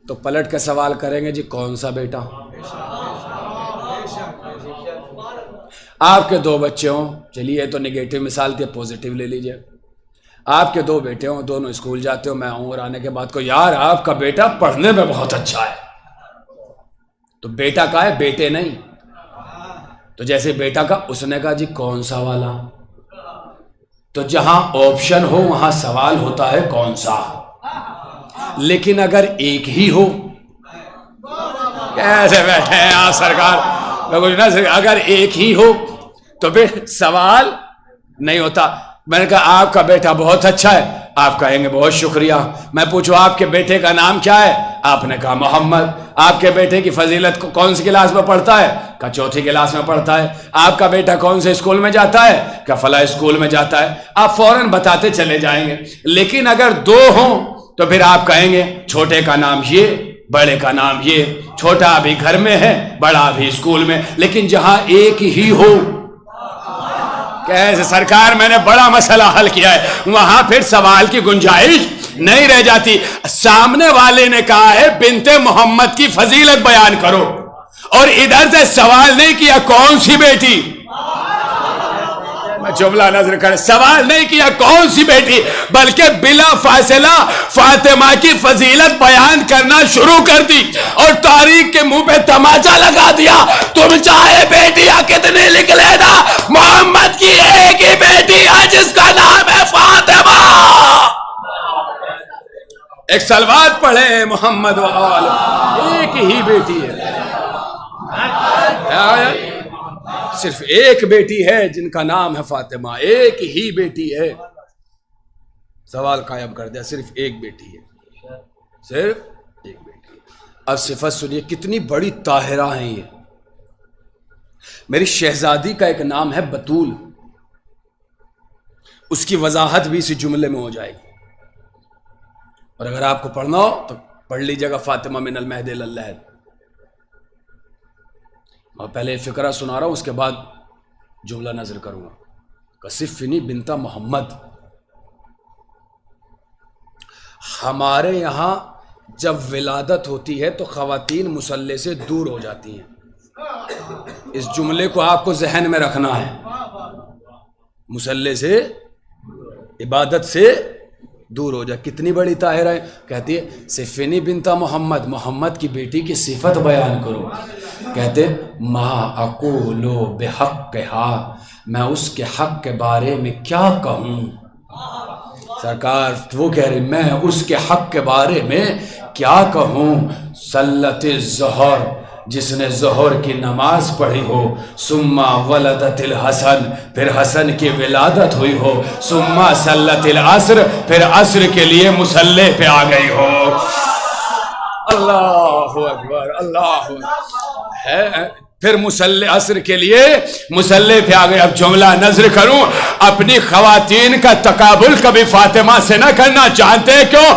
تو پلٹ کے سوال کریں گے جی کون سا بیٹا؟ آپ کے 2 بچے ہوں، چلیے تو نگیٹو مثال تھی، پوزیٹیو لے لیجئے. آپ کے 2 بیٹے ہوں، دونوں اسکول جاتے ہو، میں آؤں اور آنے کے بعد کو یار آپ کا بیٹا پڑھنے میں بہت اچھا ہے، تو بیٹا کا ہے، بیٹے نہیں. تو جیسے بیٹا کا، اس نے کہا جی کون سا والا؟ تو جہاں آپشن ہو وہاں سوال ہوتا ہے کون سا. لیکن اگر ایک ہی ہو، کیسے بیٹھے ہیں آپ سرکار، اگر ایک ہی ہو تو پھر سوال نہیں ہوتا. میں نے کہا آپ کا بیٹا بہت اچھا ہے، آپ کہیں گے بہت شکریہ. میں پوچھو آپ کے بیٹے کا نام کیا ہے؟ آپ نے کہا محمد. آپ کے بیٹے کی فضیلت کون سی کلاس میں پڑھتا ہے؟ کہا 4تھی کلاس میں پڑھتا ہے. آپ کا بیٹا کون سے اسکول میں جاتا ہے؟ کہا فلاں اسکول میں جاتا ہے. آپ فوراً بتاتے چلے جائیں گے. لیکن اگر 2 ہوں تو پھر آپ کہیں گے چھوٹے کا نام یہ، بڑے کا نام یہ، چھوٹا ابھی گھر میں ہے، بڑا ابھی اسکول میں. لیکن جہاں ایک ہی ہو، کیسے سرکار میں نے بڑا مسئلہ حل کیا ہے، وہاں پھر سوال کی گنجائش نہیں رہ جاتی. سامنے والے نے کہا ہے بنت محمد کی فضیلت بیان کرو، اور ادھر سے سوال نہیں کیا کون سی بیٹی. جملہ نظر کریں، سوال نہیں کیا کون سی بیٹی، بلکہ بلا فاصلہ فاطمہ کی فضیلت بیان کرنا شروع کر دی اور تاریخ کے منہ پہ تماچا لگا دیا۔ تم چاہے بیٹیاں کتنی لکھ لینا، محمد کی ایک ہی بیٹی ہے جس کا نام ہے فاطمہ۔ ایک صلوات پڑھے محمد و آل، ایک ہی بیٹی ہے، صرف ایک بیٹی ہے جن کا نام ہے فاطمہ، ایک ہی بیٹی ہے۔ سوال قائم کر دیا، صرف ایک بیٹی ہے، صرف ایک بیٹی ہے۔ اب صفت سنیے، کتنی بڑی طاہرہ ہیں یہ۔ میری شہزادی کا ایک نام ہے بطول، اس کی وضاحت بھی اسی جملے میں ہو جائے گی، اور اگر آپ کو پڑھنا ہو تو پڑھ لیجیے گا فاطمہ من المہد الی اللحد۔ اور پہلے فقرہ سنا رہا ہوں، اس کے بعد جملہ نظر کروں گا۔ کصفنی بنت محمد، ہمارے یہاں جب ولادت ہوتی ہے تو خواتین مصلی سے دور ہو جاتی ہیں۔ اس جملے کو آپ کو ذہن میں رکھنا ہے، مصلی سے، عبادت سے دور ہو جائے۔ کتنی بڑی طاہرہ ہے، کہتی ہے صفنی بنت محمد، محمد کی بیٹی کی صفت بیان کرو۔ کہتے ما اقولو بحقہا، میں اس کے حق کے بارے میں کیا کہوں۔ سرکار وہ کہہ رہی میں اس کے حق کے بارے میں کیا کہوں۔ صلت الظہر، جس نے ظہر کی نماز پڑھی ہو، ثم ولدت الحسن، پھر حسن کی ولادت ہوئی ہو، ثم صلت العصر، پھر عصر کے لیے مصلی پہ آ گئی ہو۔ اللہ اکبر، اللہ اکبر۔ پھر مصلی عصر کے لیے مصلی پہ آ گئے۔ اب جملہ نظر کروں، اپنی خواتین کا تقابل کبھی فاطمہ سے نہ کرنا چاہتے، کیوں؟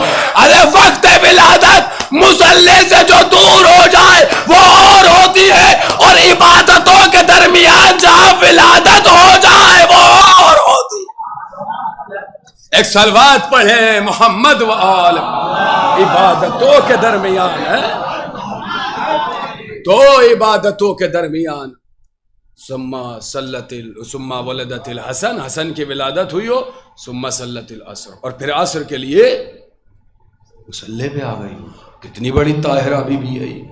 ارے وقت ولادت مصلی سے جو دور ہو جائے وہ اور ہوتی ہے، اور عبادتوں کے درمیان جہاں ولادت ہو جائے وہ اور ہوتی ہے۔ ایک صلوات پڑھے محمد و آل، عبادتوں کے درمیان ہے تو عبادتوں کے درمیان ثم ولدت الحسن، حسن کی ولادت ہوئی ہو، ثم صلت العصر، اور پھر عصر کے لیے مصلی پہ آ گئی۔ کتنی بڑی طاہرہ بی بی ہے یہ،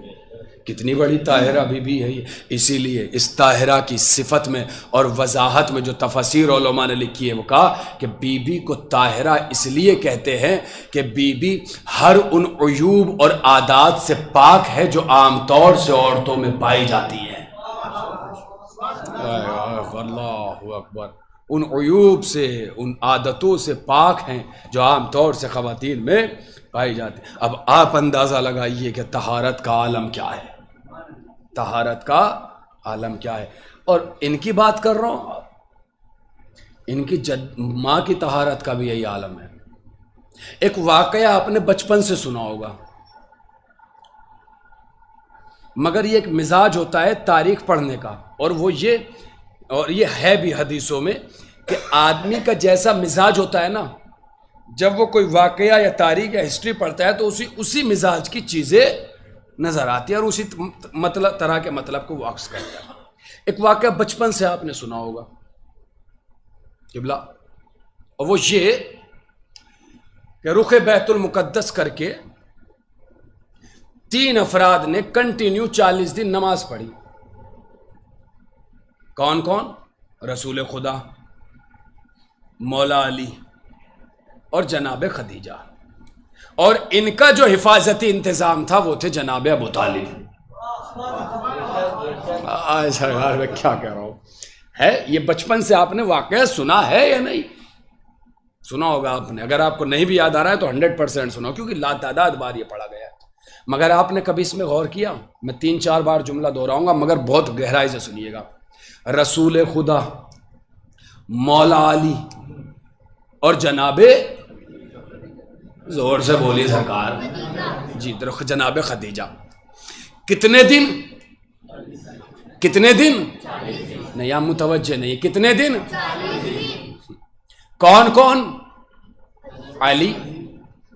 کتنی بڑی طاہرہ بی بی ہے یہ۔ اسی لیے اس طاہرہ کی صفت میں اور وضاحت میں جو تفاسیر علماء نے لکھی ہے، وہ کہا کہ بی بی کو طاہرہ اس لیے کہتے ہیں کہ بی بی ہر ان عیوب اور عادات سے پاک ہے جو عام طور سے عورتوں میں پائی جاتی ہیں۔ اللہ اکبر، ان عیوب سے، ان عادتوں سے پاک ہیں جو عام طور سے خواتین میں پائی جاتی ہیں۔ اب آپ اندازہ لگائیے کہ طہارت کا عالم کیا ہے، طہارت کا عالم کیا ہے۔ اور ان کی بات کر رہا ہوں، ان کی ماں کی طہارت کا بھی یہی عالم ہے۔ ایک واقعہ آپ نے بچپن سے سنا ہوگا، مگر یہ ایک مزاج ہوتا ہے تاریخ پڑھنے کا، اور وہ یہ ہے بھی حدیثوں میں کہ آدمی کا جیسا مزاج ہوتا ہے نا، جب وہ کوئی واقعہ یا تاریخ یا ہسٹری پڑھتا ہے تو اسی مزاج کی چیزیں نظر آتی ہیں اور اسی طرح کے مطلب کو وہ عکس کرتا ہے۔ ایک واقعہ بچپن سے آپ نے سنا ہوگا قبلہ، اور وہ یہ کہ رخ بیت المقدس کر کے 3 افراد نے کنٹینیو 40 دن نماز پڑھی۔ کون کون؟ رسول خدا، مولا علی اور جناب خدیجہ، اور ان کا جو حفاظتی انتظام تھا وہ تھے جناب ابو طالب۔ سرکار میں کیا کہہ رہا ہوں، ہے یہ بچپن سے آپ نے واقعہ سنا ہے یا نہیں؟ سنا ہوگا آپ نے، اگر آپ کو نہیں بھی یاد آ رہا ہے تو 100% سنا، کیونکہ لاتعداد بار یہ پڑھا گیا ہے۔ مگر آپ نے کبھی اس میں غور کیا؟ میں 3-4 بار جملہ دہراؤں گا مگر بہت گہرائی سے سنیے گا۔ رسول خدا، مولا علی اور جناب، زور سے بولی سرکار جی، جناب خدیجہ۔ کتنے دن؟ کتنے دن؟ نہیں آپ متوجہ نہیں، کتنے دن؟ کون کون؟ علی،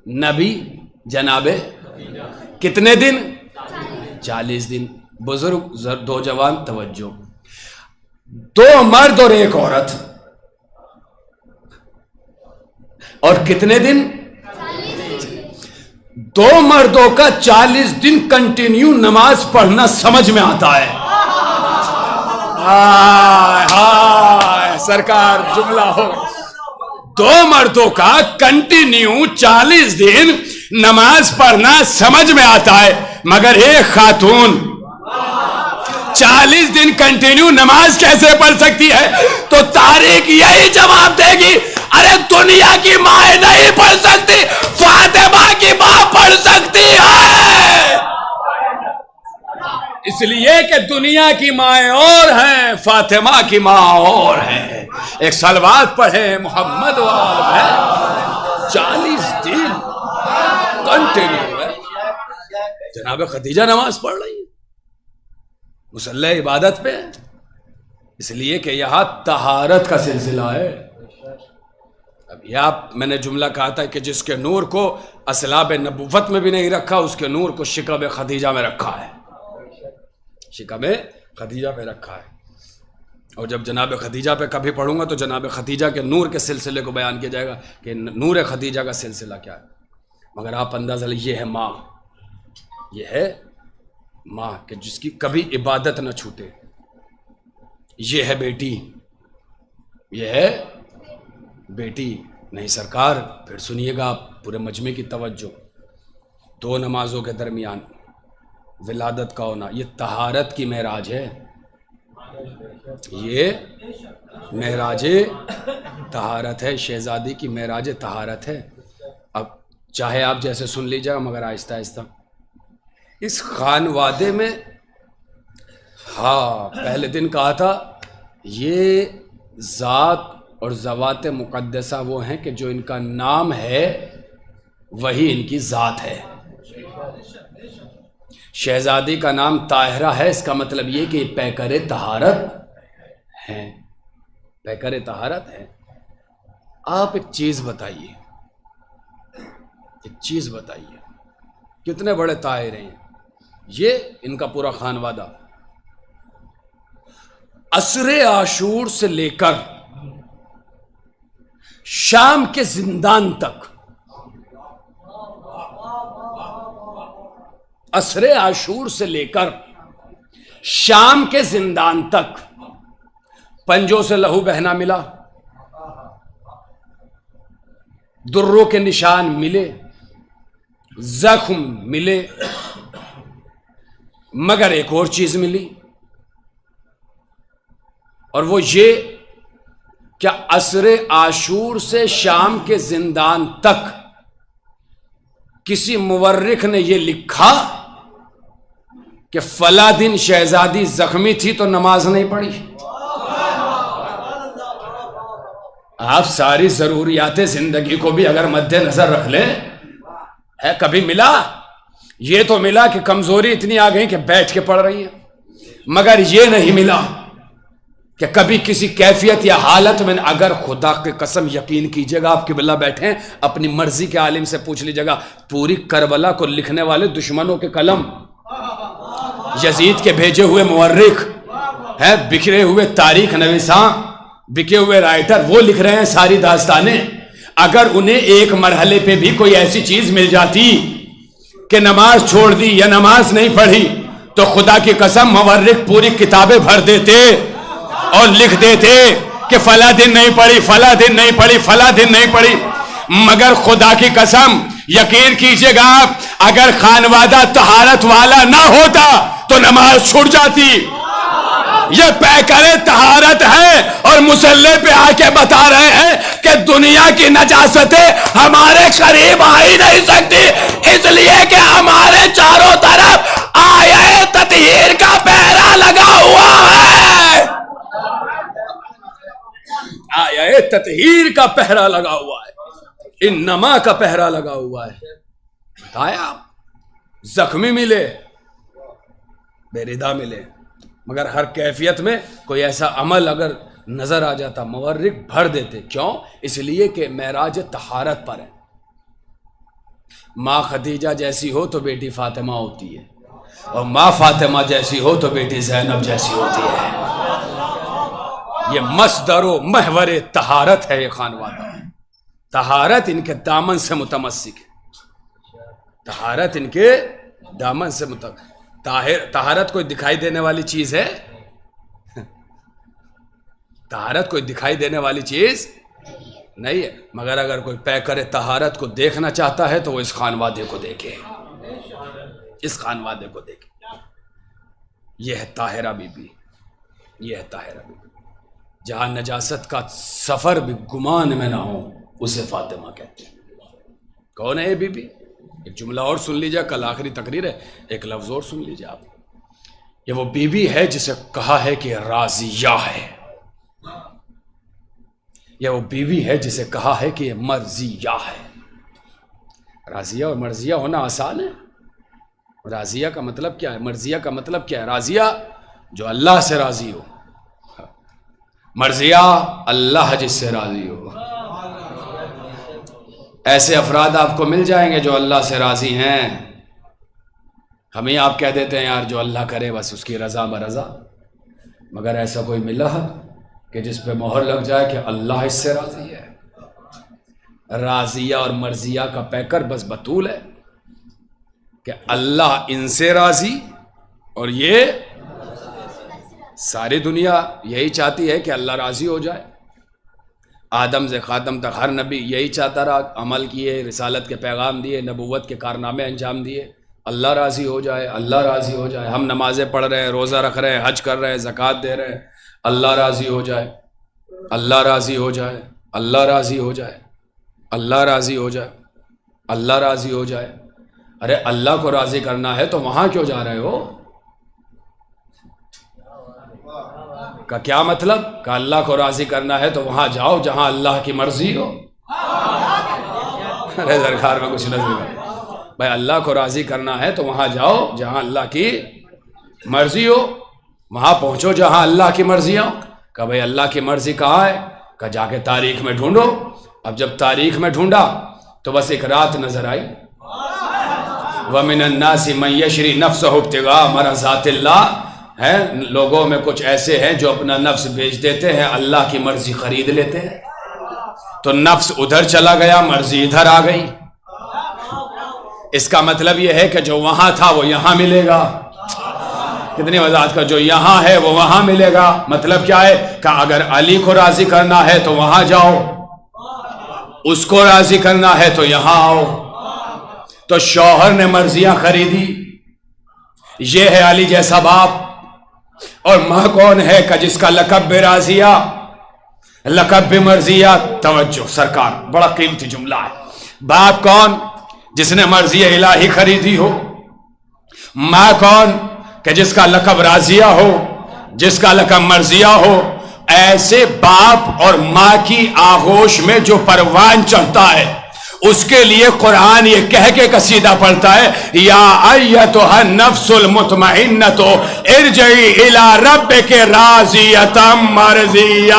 نبی، جناب، کتنے دن؟ 40 دن۔ بزرگ دو جوان توجہ، 2 مرد اور 1 عورت، اور کتنے دن؟ 2 مردوں کا 40 دن کنٹینیو نماز پڑھنا سمجھ میں آتا ہے. ہائے سرکار جملہ ہو. 2 مردوں کا کنٹینیو 40 دن نماز پڑھنا سمجھ میں آتا ہے، مگر ایک خاتون 40 دن کنٹینیو نماز کیسے پڑھ سکتی ہے؟ تو تاریخ یہی جواب دے گی، ارے دنیا کی ماں نہیں پڑھ سکتی، فاطمہ کی ماں پڑھ سکتی ہے. اس لیے کہ دنیا کی مائیں اور ہیں، فاطمہ کی ماں اور ہیں. ایک صلوات پڑھے محمد وآل میں. 40 دن کنٹینیو ہے. جناب خدیجہ نماز پڑھ رہی ہے مصلی عبادت پہ، اس لیے کہ یہاں طہارت کا سلسلہ ہے. اب یہ میں نے جملہ کہا تھا کہ جس کے نور کو اسلاب نبوت میں بھی نہیں رکھا، اس کے نور کو شکم خدیجہ میں رکھا ہے، شکم خدیجہ پہ رکھا ہے. اور جب جناب خدیجہ پہ کبھی پڑھوں گا تو جناب خدیجہ کے نور کے سلسلے کو بیان کیا جائے گا کہ نور خدیجہ کا سلسلہ کیا ہے. مگر آپ اندازہ لیں، یہ ہے ماں، یہ ہے ماں کہ جس کی کبھی عبادت نہ چھوٹے. یہ ہے بیٹی، یہ ہے بیٹی. نہیں سرکار، پھر سنیے گا آپ پورے مجمع کی توجہ. 2 نمازوں کے درمیان ولادت کا ہونا، یہ طہارت کی معراج ہے، یہ معراج طہارت ہے، شہزادی کی معراج طہارت ہے. اب چاہے آپ جیسے سن لیجیے گا مگر آہستہ آہستہ. اس خانوادے میں پہلے دن کہا تھا یہ ذات اور ذوات مقدسہ وہ ہیں کہ جو ان کا نام ہے وہی ان کی ذات ہے. شہزادی کا نام طاہرہ ہے، اس کا مطلب یہ کہ پیکر طہارت ہیں، پیکر طہارت ہے. آپ ایک چیز بتائیے، کتنے بڑے طاہر ہیں یہ، ان کا پورا خانوادہ. عصر عاشور سے لے کر شام کے زندان تک، عصر عاشور سے لے کر شام کے زندان تک پنجوں سے لہو بہنا ملا، دروں کے نشان ملے، زخم ملے، مگر ایک اور چیز ملی، اور وہ یہ کہ عصر عاشور سے شام کے زندان تک کسی مورخ نے یہ لکھا کہ فلاں دن شہزادی زخمی تھی تو نماز نہیں پڑھی. آپ ساری ضروریات زندگی کو بھی اگر مد نظر رکھ لیں، ہے کبھی ملا؟ یہ تو ملا کہ کمزوری اتنی آ گئی کہ بیٹھ کے پڑھ رہی ہے، مگر یہ نہیں ملا کہ کبھی کسی کیفیت یا حالت میں. اگر خدا کی قسم یقین کیجئے گا، آپ قبلہ بیٹھیں اپنی مرضی کے عالم سے پوچھ لیجئے گا، پوری کربلا کو لکھنے والے دشمنوں کے قلم، یزید کے بھیجے ہوئے مورخ ہیں، بکھرے ہوئے تاریخ نویساں، بکے ہوئے رائٹر، وہ لکھ رہے ہیں ساری داستانیں. اگر انہیں ایک مرحلے پہ بھی کوئی ایسی چیز مل جاتی کہ نماز چھوڑ دی یا نماز نہیں پڑھی تو خدا کی قسم مورخ پوری کتابیں بھر دیتے اور لکھ دیتے کہ فلاں دن نہیں پڑھی، فلاں دن نہیں پڑھی، فلاں دن نہیں پڑھی. مگر خدا کی قسم یقین کیجئے گا، اگر خانوادہ طہارت والا نہ ہوتا تو نماز چھوٹ جاتی. یہ پیکر طہارت ہے اور مصلی پہ آ کے بتا رہے ہیں کہ دنیا کی نجاستیں ہمارے قریب آ ہی نہیں سکتی، اس لیے کہ ہمارے چاروں طرف آیہ تطہیر کا پہرا لگا ہوا ہے. آیہ تطہیر کا پہرا لگا ہوا ہے، انما کا پہرا لگا ہوا ہے. بتایا زخمی ملے، بے ردا ملے، مگر ہر کیفیت میں کوئی ایسا عمل اگر نظر آ جاتا مورخ بھر دیتے. کیوں؟ اس لیے کہ معراج طہارت پر ہے. ماں خدیجہ جیسی ہو تو بیٹی فاطمہ ہوتی ہے، اور ماں فاطمہ جیسی ہو تو بیٹی زینب جیسی ہوتی ہے. یہ مصدر و محور طہارت ہے، یہ خانوادہ طہارت ان کے دامن سے متمسک ہے، طہارت ان کے دامن سے طہارت کوئی دکھائی دینے والی چیز ہے؟ طہارت کوئی دکھائی دینے والی چیز نہیں ہے، مگر اگر کوئی پیکر طہارت کو دیکھنا چاہتا ہے تو وہ اس خانوادے کو دیکھے، اس خانوادے کو دیکھے۔ یہ ہے طاہرہ بی بی، یہ ہے طاہرہ بی بی، جہاں نجاست کا سفر بھی گمان میں نہ ہو اسے فاطمہ کہتے ہیں۔ کون ہے یہ بی بی؟ ایک جملہ اور سن لیجیے، کل آخری تقریر ہے، ایک لفظ اور سن لیجیے آپ۔ یہ وہ بی بی ہے جسے کہا ہے کہ راضیہ ہے، یہ وہ بیوی ہے جسے کہا ہے کہ یہ مرضیہ ہے۔ راضیہ اور مرضیہ ہونا آسان ہے؟ راضیہ کا مطلب کیا ہے؟ مرضیہ کا مطلب کیا ہے؟ راضیہ جو اللہ سے راضی ہو، مرضیہ اللہ جس سے راضی ہو۔ ایسے افراد آپ کو مل جائیں گے جو اللہ سے راضی ہیں۔ ہمیں آپ کہہ دیتے ہیں یار جو اللہ کرے بس اس کی رضا برضا، مگر ایسا کوئی ملا کہ جس پہ مہر لگ جائے کہ اللہ اس سے راضی ہے؟ راضیہ اور مرضیہ کا پیکر بس بطول ہے کہ اللہ ان سے راضی، اور یہ ساری دنیا یہی چاہتی ہے کہ اللہ راضی ہو جائے۔ آدم سے خاتم تک ہر نبی یہی چاہتا رہا، عمل کیے، رسالت کے پیغام دیے، نبوت کے کارنامے انجام دیے، اللہ راضی ہو جائے، اللہ راضی ہو جائے۔ ہم نمازیں پڑھ رہے ہیں، روزہ رکھ رہے ہیں، حج کر رہے ہیں، زکوٰۃ دے رہے ہیں، اللہ راضی ہو جائے، اللہ راضی ہو جائے، اللہ راضی ہو جائے، اللہ راضی ہو جائے، اللہ راضی ہو جائے۔ ارے اللہ کو راضی کرنا ہے تو وہاں کیوں جا رہے ہو؟ کا کیا مطلب؟ کہ اللہ کو راضی کرنا ہے تو وہاں جاؤ جہاں اللہ کی مرضی ہو۔ ارے درکار میں کچھ نظر نہیں، بھائی اللہ کو راضی کرنا ہے تو وہاں جاؤ جہاں اللہ کی مرضی ہو، وہاں پہنچو جہاں اللہ کی مرضی ہو۔ کہ بھائی اللہ کی مرضی کہاں ہے؟ کہ جا کے تاریخ میں ڈھونڈو۔ اب جب تاریخ میں ڈھونڈا تو بس ایک رات نظر آئی، وَمِنَ النَّاسِ مَن يَشْرِي نَفْسَهُ ابْتِغَاءَ مَرْضَاتِ اللَّهِ، ہے لوگوں میں کچھ ایسے ہیں جو اپنا نفس بیچ دیتے ہیں، اللہ کی مرضی خرید لیتے ہیں۔ تو نفس ادھر چلا گیا، مرضی ادھر آ گئی۔ اس کا مطلب یہ ہے کہ جو وہاں تھا وہ یہاں ملے گا۔ کتنی وضاحت کا، جو یہاں ہے وہ وہاں ملے گا۔ مطلب کیا ہے؟ کہ اگر علی کو راضی کرنا ہے تو وہاں جاؤ، اس کو راضی کرنا ہے تو یہاں آؤ۔ تو شوہر نے مرضیاں خریدی، یہ ہے علی جیسا باپ۔ اور ماں کون ہے؟ کہ جس کا لقب بھی راضیہ، لقب بھی مرضیہ۔ توجہ سرکار، بڑا قیمتی جملہ ہے۔ باپ کون؟ جس نے مرضی الہی خریدی ہو۔ ماں کون؟ کہ جس کا لقب راضیہ ہو، جس کا لقب مرضیہ ہو۔ ایسے باپ اور ماں کی آغوش میں جو پروان چڑھتا ہے، اس کے لیے قرآن یہ کہہ کے قصیدہ پڑھتا ہے، یا ایتھا النفس المطمئنۃ ارجعی الی ربک راضیۃ مرضیہ۔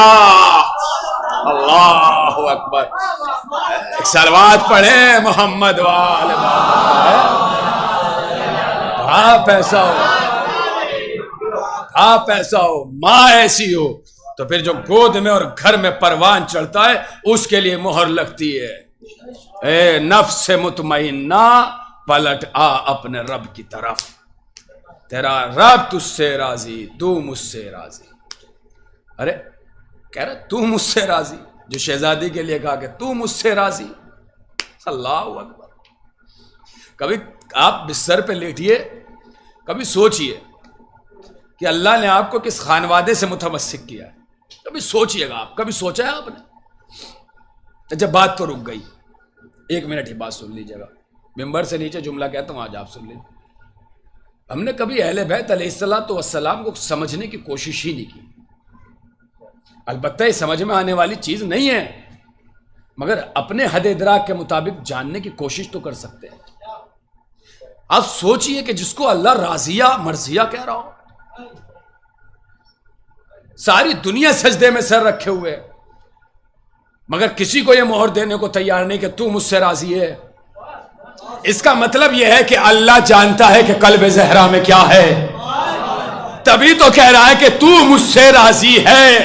اللہ اکبر، ایک صلوات پڑھیں محمد وآل محمد۔ باپ ایسا ہو، باپ ایسا ہو، ماں ایسی ہو، تو پھر جو گود میں اور گھر میں پروان چڑھتا ہے اس کے لیے مہر لگتی ہے۔ اے نفس مطمئنہ، پلٹ آ اپنے رب کی طرف، تیرا رب تجھ سے راضی، تو مجھ سے راضی۔ ارے کہہ رہا تو مجھ سے راضی، جو شہزادی کے لیے کہا کہ تو مجھ سے راضی۔ اللہ اکبر۔ کبھی آپ بستر پہ لیٹیے، کبھی سوچئے کہ اللہ نے آپ کو کس خانوادے سے متمسک کیا ہے۔ کبھی سوچئے گا آپ، کبھی سوچا ہے آپ نے؟ جب بات تو رک گئی، ایک منٹ ہی بات سن لیجیے گا، ممبر سے نیچے جملہ کہتا ہوں، آج آپ سن لیجیے۔ ہم نے کبھی اہل بیت علیہ السلام کو سمجھنے کی کوشش ہی نہیں کی۔ البتہ یہ سمجھ میں آنے والی چیز نہیں ہے، مگر اپنے حد ادراک کے مطابق جاننے کی کوشش تو کر سکتے ہیں۔ آپ سوچئے کہ جس کو اللہ راضیہ مرضیہ کہہ رہا ہو، ساری دنیا سجدے میں سر رکھے ہوئے، مگر کسی کو یہ مہر دینے کو تیار نہیں کہ تو مجھ سے راضی ہے۔ اس کا مطلب یہ ہے کہ اللہ جانتا ہے کہ قلب زہرا میں کیا ہے، تبھی تو کہہ رہا ہے کہ تو مجھ سے راضی ہے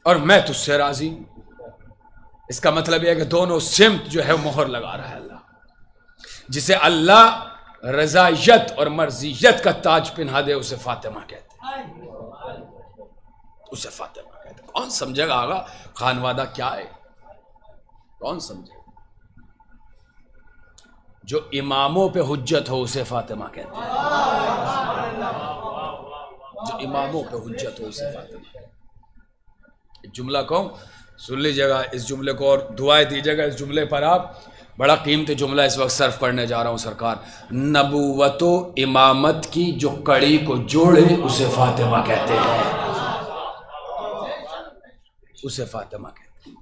اور میں تجھ سے راضی ہوں۔ اس کا مطلب یہ ہے کہ دونوں سمت جو ہے مہر لگا رہا ہے اللہ. جسے اللہ رضائیت اور مرضیت کا تاج پہنا دے اسے فاطمہ کہتے ہیں. اسے فاطمہ کہتے ہیں. کون سمجھے گا آگا خانوادہ کیا ہے؟ کون سمجھے گا؟ جو اماموں پہ حجت ہو اسے فاطمہ کہتے ہیں. جو اماموں پہ حجت ہو اسے فاطمہ کہتے ہیں. جملہ کہوں سن لیجیے گا اس جملے کو اور دعائیں دیجیے گا اس جملے پر. آپ بڑا قیمتی جملہ اس وقت صرف کرنے جا رہا ہوں سرکار. نبوت و امامت کی جو کڑی کو جوڑے اسے فاطمہ کہتے ہیں. اسے فاطمہ کہتے ہیں.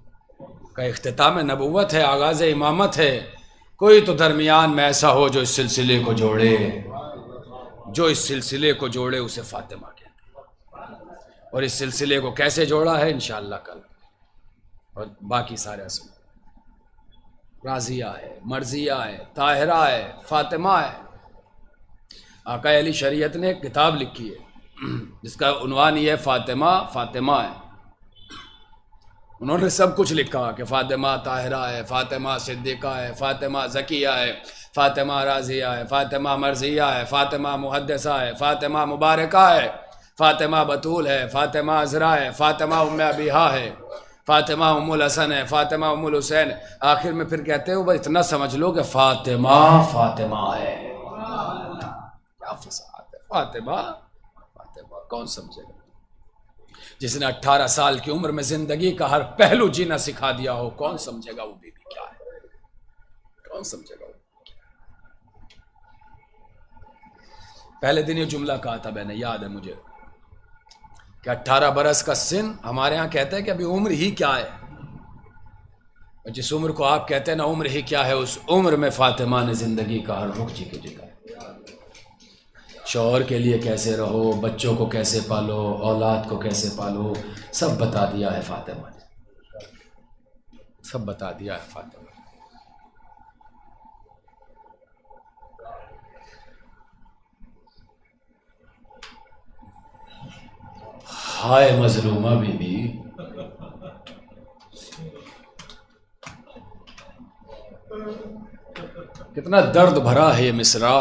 کا اختتام نبوت ہے، آغاز امامت ہے. کوئی تو درمیان میں ایسا ہو جو اس سلسلے کو جوڑے، جو اس سلسلے کو جوڑے اسے فاطمہ کہتے ہیں. اور اس سلسلے کو کیسے جوڑا ہے انشاءاللہ کل. اور باقی سارے اسم راضیہ ہے، مرضیہ ہے، طاہرہ ہے، فاطمہ ہے. آقا علی شریعت نے ایک کتاب لکھی ہے جس کا عنوان یہ ہے فاطمہ فاطمہ ہے. انہوں نے سب کچھ لکھا کہ فاطمہ طاہرہ ہے، فاطمہ صدیقہ ہے، فاطمہ زکیہ ہے، فاطمہ راضیہ ہے، فاطمہ مرضیہ ہے، فاطمہ محدثہ ہے، فاطمہ مبارکہ ہے، فاطمہ بطول ہے، فاطمہ عذرا ہے، فاطمہ ام ابیہا ہے، فاطمہ ام الحسن ہے، فاطمہ ام الحسین. آخر میں پھر کہتے ہیں وہ اتنا سمجھ لو کہ فاطمہ فاطمہ ہے. کیا فصاحت ہے. فاطمہ فاطمہ کون سمجھے گا؟ جس نے 18 سال کی عمر میں زندگی کا ہر پہلو جینا سکھا دیا ہو کون سمجھے گا وہ بی بی کیا ہے؟ کون سمجھے گا وہ؟ پہلے دن یہ جملہ کہا تھا میں نے، یاد ہے مجھے، کہ 18 برس کا سن ہمارے ہاں کہتے ہیں کہ ابھی عمر ہی کیا ہے. اور جس عمر کو آپ کہتے ہیں نا عمر ہی کیا ہے، اس عمر میں فاطمہ نے زندگی کا ہر رخ جی کے دکھایا. شوہر کے لیے کیسے رہو، بچوں کو کیسے پالو، اولاد کو کیسے پالو، سب بتا دیا ہے فاطمہ نے. سب بتا دیا ہے فاطمہ نے. ہائے مظلومہ بی بی، کتنا درد بھرا ہے یہ مصرع.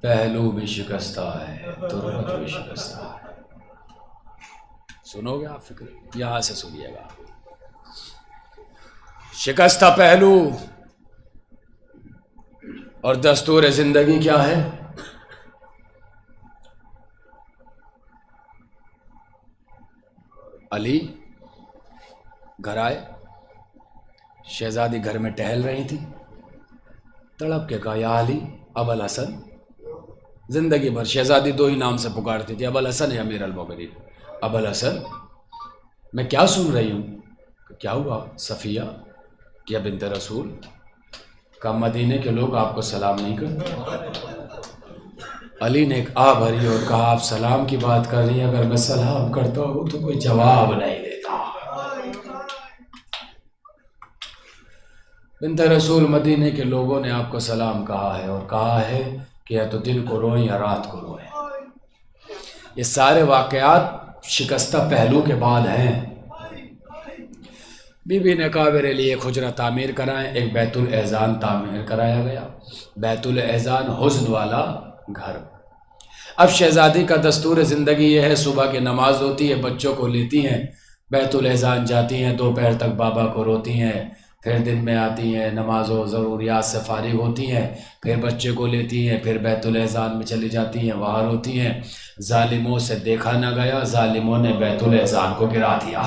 پہلو بھی شکستہ ہے، تربت بھی شکستہ ہے. سنو گے آپ فکر؟ یہاں سے سنیے گا. شکستہ پہلو اور دستور زندگی کیا ہے؟ علی گھر آئے، شہزادی گھر میں ٹہل رہی تھی، تڑپ کے کہا یا علی ابو الحسن. زندگی بھر شہزادی دو ہی نام سے پکارتی تھی، ابو الحسن یا امیر المومنین. ابو الحسن میں کیا سن رہی ہوں؟ کیا ہوا؟ صفیہ کیا بنت رسول کا مدینے کے لوگ آپ کو سلام نہیں کرتے؟ علی نے ایک آ بھری اور کہا آپ سلام کی بات کر رہی ہیں، اگر میں سلام کرتا ہوں تو کوئی جواب نہیں دیتا. بنت رسول مدینے کے لوگوں نے آپ کو سلام کہا ہے، اور کہا ہے کہ یا تو دن کو روئیں یا رات کو روئیں. یہ سارے واقعات شکستہ پہلو کے بعد ہیں. بی بی نے کہا میرے لیے ایک حجرہ تعمیر کرائیں. ایک بیت الاحزان تعمیر کرایا گیا. بیت الاحزان حزن والا گھر. اب شہزادی کا دستور زندگی یہ ہے، صبح کی نماز ہوتی ہے، بچوں کو لیتی ہیں، بیت الاحزان جاتی ہیں، دوپہر تک بابا کو روتی ہیں، پھر دن میں آتی ہیں، نماز و ضروریات سے فارغ ہوتی ہیں، پھر بچے کو لیتی ہیں، پھر بیت الاحزان میں چلی جاتی ہیں، وہاں روتی ہیں. ظالموں سے دیکھا نہ گیا، ظالموں نے بیت الاحزان کو گرا دیا.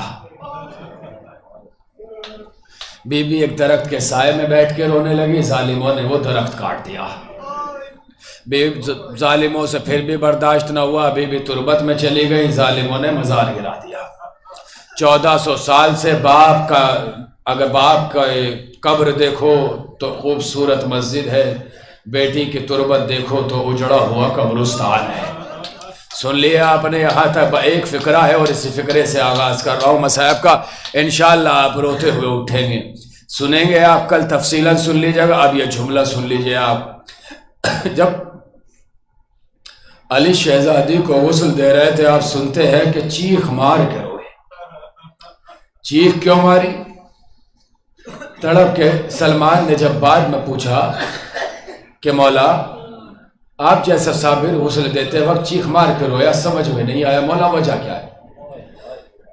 بی بی ایک درخت کے سائے میں بیٹھ کے رونے لگی، ظالموں نے وہ درخت کاٹ دیا. ظالموں سے پھر بھی برداشت نہ ہوا، بی بی تربت میں چلی گئی، ظالموں نے مزار گرا دیا. 1400 سال سے باپ کا، اگر باپ کا قبر دیکھو تو خوبصورت مسجد ہے، بیٹی کی تربت دیکھو تو اجڑا ہوا قبرستان ہے. سن لیا آپ نے یہاں تک. ایک فقرہ ہے اور اسی فقرے سے آغاز کر رہا ہوں مصائب کا. انشاءاللہ آپ روتے ہوئے اٹھیں گے، سنیں گے آپ کل تفصیلاً سن لیجیے گا. اب یہ جملہ سن لیجیے آپ. جب علی شہزادی کو غسل دے رہے تھے، آپ سنتے ہیں کہ چیخ مار کے روئے. چیخ کیوں ماری؟ تڑپ کے سلمان نے جب بعد میں پوچھا کہ مولا آپ جیسا صابر غسل دیتے وقت چیخ مار کے رویا، سمجھ میں نہیں آیا، مولا وجہ کیا ہے؟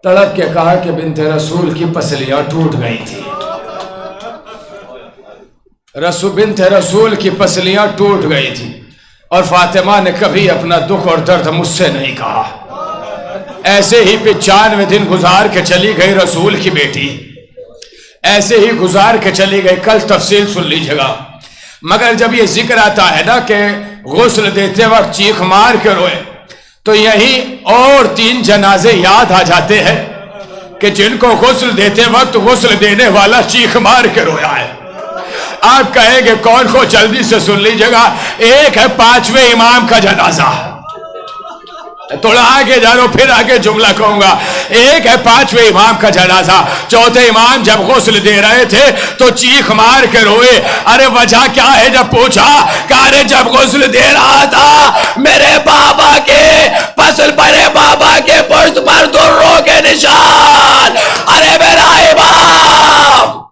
تڑپ کے کہا کہ بنت رسول کی پسلیاں ٹوٹ گئی تھی، بنت رسول کی پسلیاں ٹوٹ گئی تھی، اور فاطمہ نے کبھی اپنا دکھ اور درد مجھ سے نہیں کہا۔ ایسے ہی 95 دن گزار کے چلی گئی رسول کی بیٹی، ایسے ہی گزار کے چلی گئی، کل تفصیل سن لیجیے گا۔ مگر جب یہ ذکر آتا ہے نا کہ غسل دیتے وقت چیخ مار کے روئے، تو یہی اور 3 جنازے یاد آ جاتے ہیں کہ جن کو غسل دیتے وقت غسل دینے والا چیخ مار کے رویا ہے۔ آپ کہیں گے کون کو؟ جلدی سے سن لیجیے گا۔ ایک ہے 5ویں امام کا جنازہ، تھوڑا آگے جا رہا ہوں پھر آگے جملہ کہوں گا۔ ایک ہے 5ویں امام کا جنازہ، چوتھے امام جب غسل دے رہے تھے تو چیخ مار کے روئے۔ ارے وجہ کیا ہے؟ جب پوچھا کہ ارے جب غسل دے رہا تھا میرے بابا کے پسل پڑے، بابا کے پشت پر دروں کے نشان، ارے میرا امام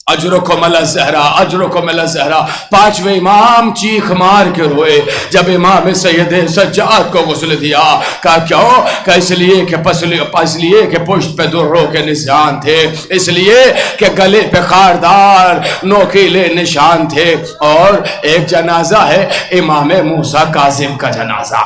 اجرکم الزہرا، اجرکم الزہرا۔ 5ویں امام چیخ مار کے روئے جب امام سید سجاد کو غسل دیا۔ کہا کیوں؟ کہ اس لیے کہ پشت پہ دروں کے نشان تھے، اس لیے کہ گلے پہ خاردار نوکیلے نشان تھے۔ اور ایک جنازہ ہے امام موسیٰ کاظم کا جنازہ،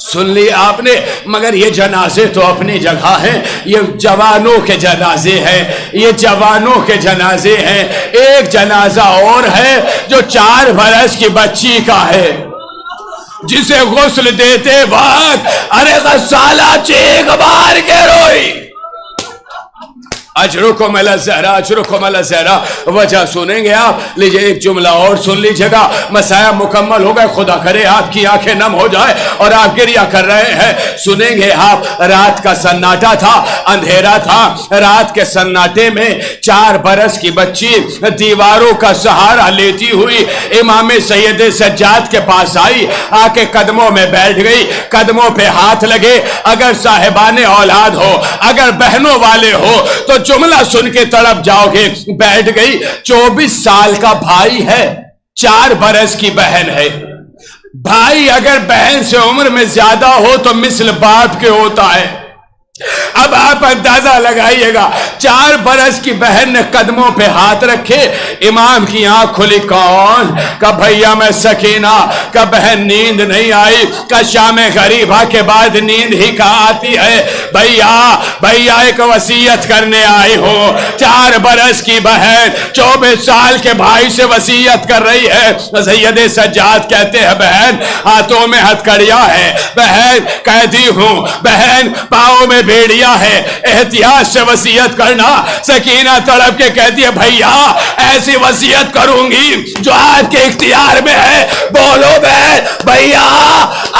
سن لی آپ نے۔ مگر یہ جنازے تو اپنی جگہ ہیں، یہ جوانوں کے جنازے ہیں، یہ جوانوں کے جنازے ہیں۔ ایک جنازہ اور ہے جو 4 برس کی بچی کا ہے، جسے غسل دیتے وقت ارے غسالہ چیخ مار کے روئی۔ اجرکم الزہرا، اجرکم الزہرا۔ وجہ سنیں گے آپ، لیجئے ایک جملہ اور سن لیجئے گا، مسائل مکمل ہو گئے، خدا کرے آپ کی آنکھیں نم ہو جائے اور آپ گریہ کر رہے ہیں۔ سنیں گے آپ، رات کا سناٹا تھا، اندھیرا تھا، رات کے سناٹے میں 4 برس کی بچی دیواروں کا سہارا لیتی ہوئی امام سید سجاد کے پاس آئی، آ کے قدموں میں بیٹھ گئی، قدموں پہ ہاتھ لگے۔ اگر صاحبان اولاد ہو، اگر بہنوں والے ہو تو جملہ سن کے تڑپ جاؤ گے۔ بیٹھ گئی، 24 سال کا بھائی ہے، 4 برس کی بہن ہے۔ بھائی اگر بہن سے عمر میں زیادہ ہو تو مثل باپ کے ہوتا ہے۔ اب آپ اندازہ لگائیے گا، 4 برس کی بہن نے قدموں پہ ہاتھ رکھے، امام کی آنکھ کھلی، کون؟ کہ بھیا میں سکینہ، کہ بہن نیند نہیں آئی، کہ شام غریبہ کے بعد نیند ہی کہاں آتی ہے، بھیا ایک وصیت کرنے آئی ہو۔ 4 برس کی بہن 24 سال کے بھائی سے وصیت کر رہی ہے۔ سید سجاد کہتے ہیں بہن ہاتھوں میں ہتھکڑیاں ہے، بہن قیدی ہوں، بہن پاؤں میں بیڑیا ہے، احتیاط سے وصیت کرنا۔ سکینہ تڑپ کے کہتی ہے بھیا ایسی وصیت کروں گی جو آپ کے اختیار میں ہے، بولو بھیا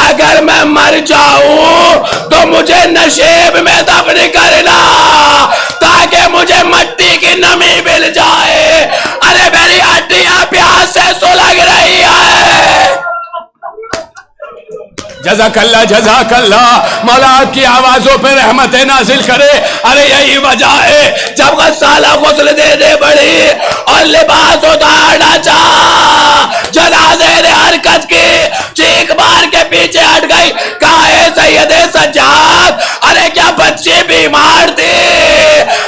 اگر میں مر جاؤں تو مجھے نشیب میں دفن کرنا تاکہ مجھے مٹی کی نمی مل جائے۔ ارے میری ہڈیاں پیاس سے سلگ رہی ہے۔ جزاک اللہ، جزاک اللہ، مولا آپ کی آوازوں پہ رحمت نازل کرے۔ ارے یہی وجہ ہے جب غسالہ غسل دینے بڑی اور لباس اتارنا چاہا، جنازے نے حرکت کی، چیخ مار کے پیچھے ہٹ گئی۔ کہا اے سید سجاد، ارے کیا بچی بیمار تھی؟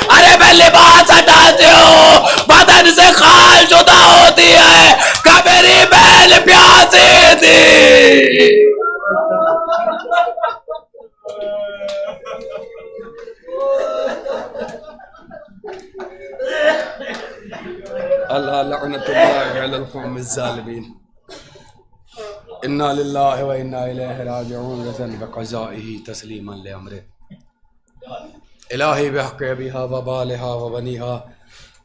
ارے میں لباس ہٹاتی ہوں، بدن سے خال جدا ہوتی ہے، کہ میری بہن پیاسی تھی۔ اللہ لعنت اللہ علی القوم الظالمین۔ انا للہ و انا الیہ راجعون، رضاً بقضائہ تسلیما لامرہ۔ الہی بحق ابیہا و بالہا و بنیہا،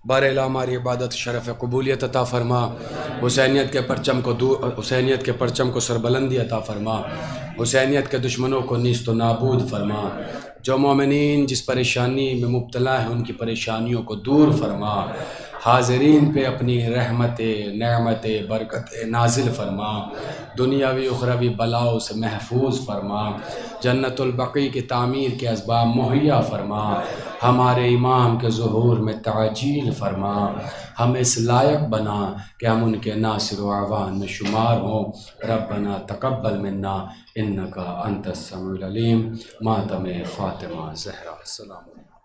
بار الہ ہماری عبادت شرف قبولیت عطا فرما، حسینیت کے پرچم کو سربلندی عطا فرما، حسینیت کے دشمنوں کو نیست و نابود فرما، جو مومنین جس پریشانی میں مبتلا ہیں ان کی پریشانیوں کو دور فرما، حاضرین پہ اپنی رحمت نعمت برکت نازل فرما، دنیاوی اخروی بلاؤں سے محفوظ فرما، جنت البقیع کی تعمیر کے اسباب مہیا فرما، ہمارے امام کے ظہور میں تعجیل فرما، ہم اس لائق بنا کہ ہم ان کے ناصر و اعوان میں شمار ہوں۔ ربنا تقبل منا انکا انت السمیع العلیم۔ ماتم فاطمہ زہرا، السلام علیکم۔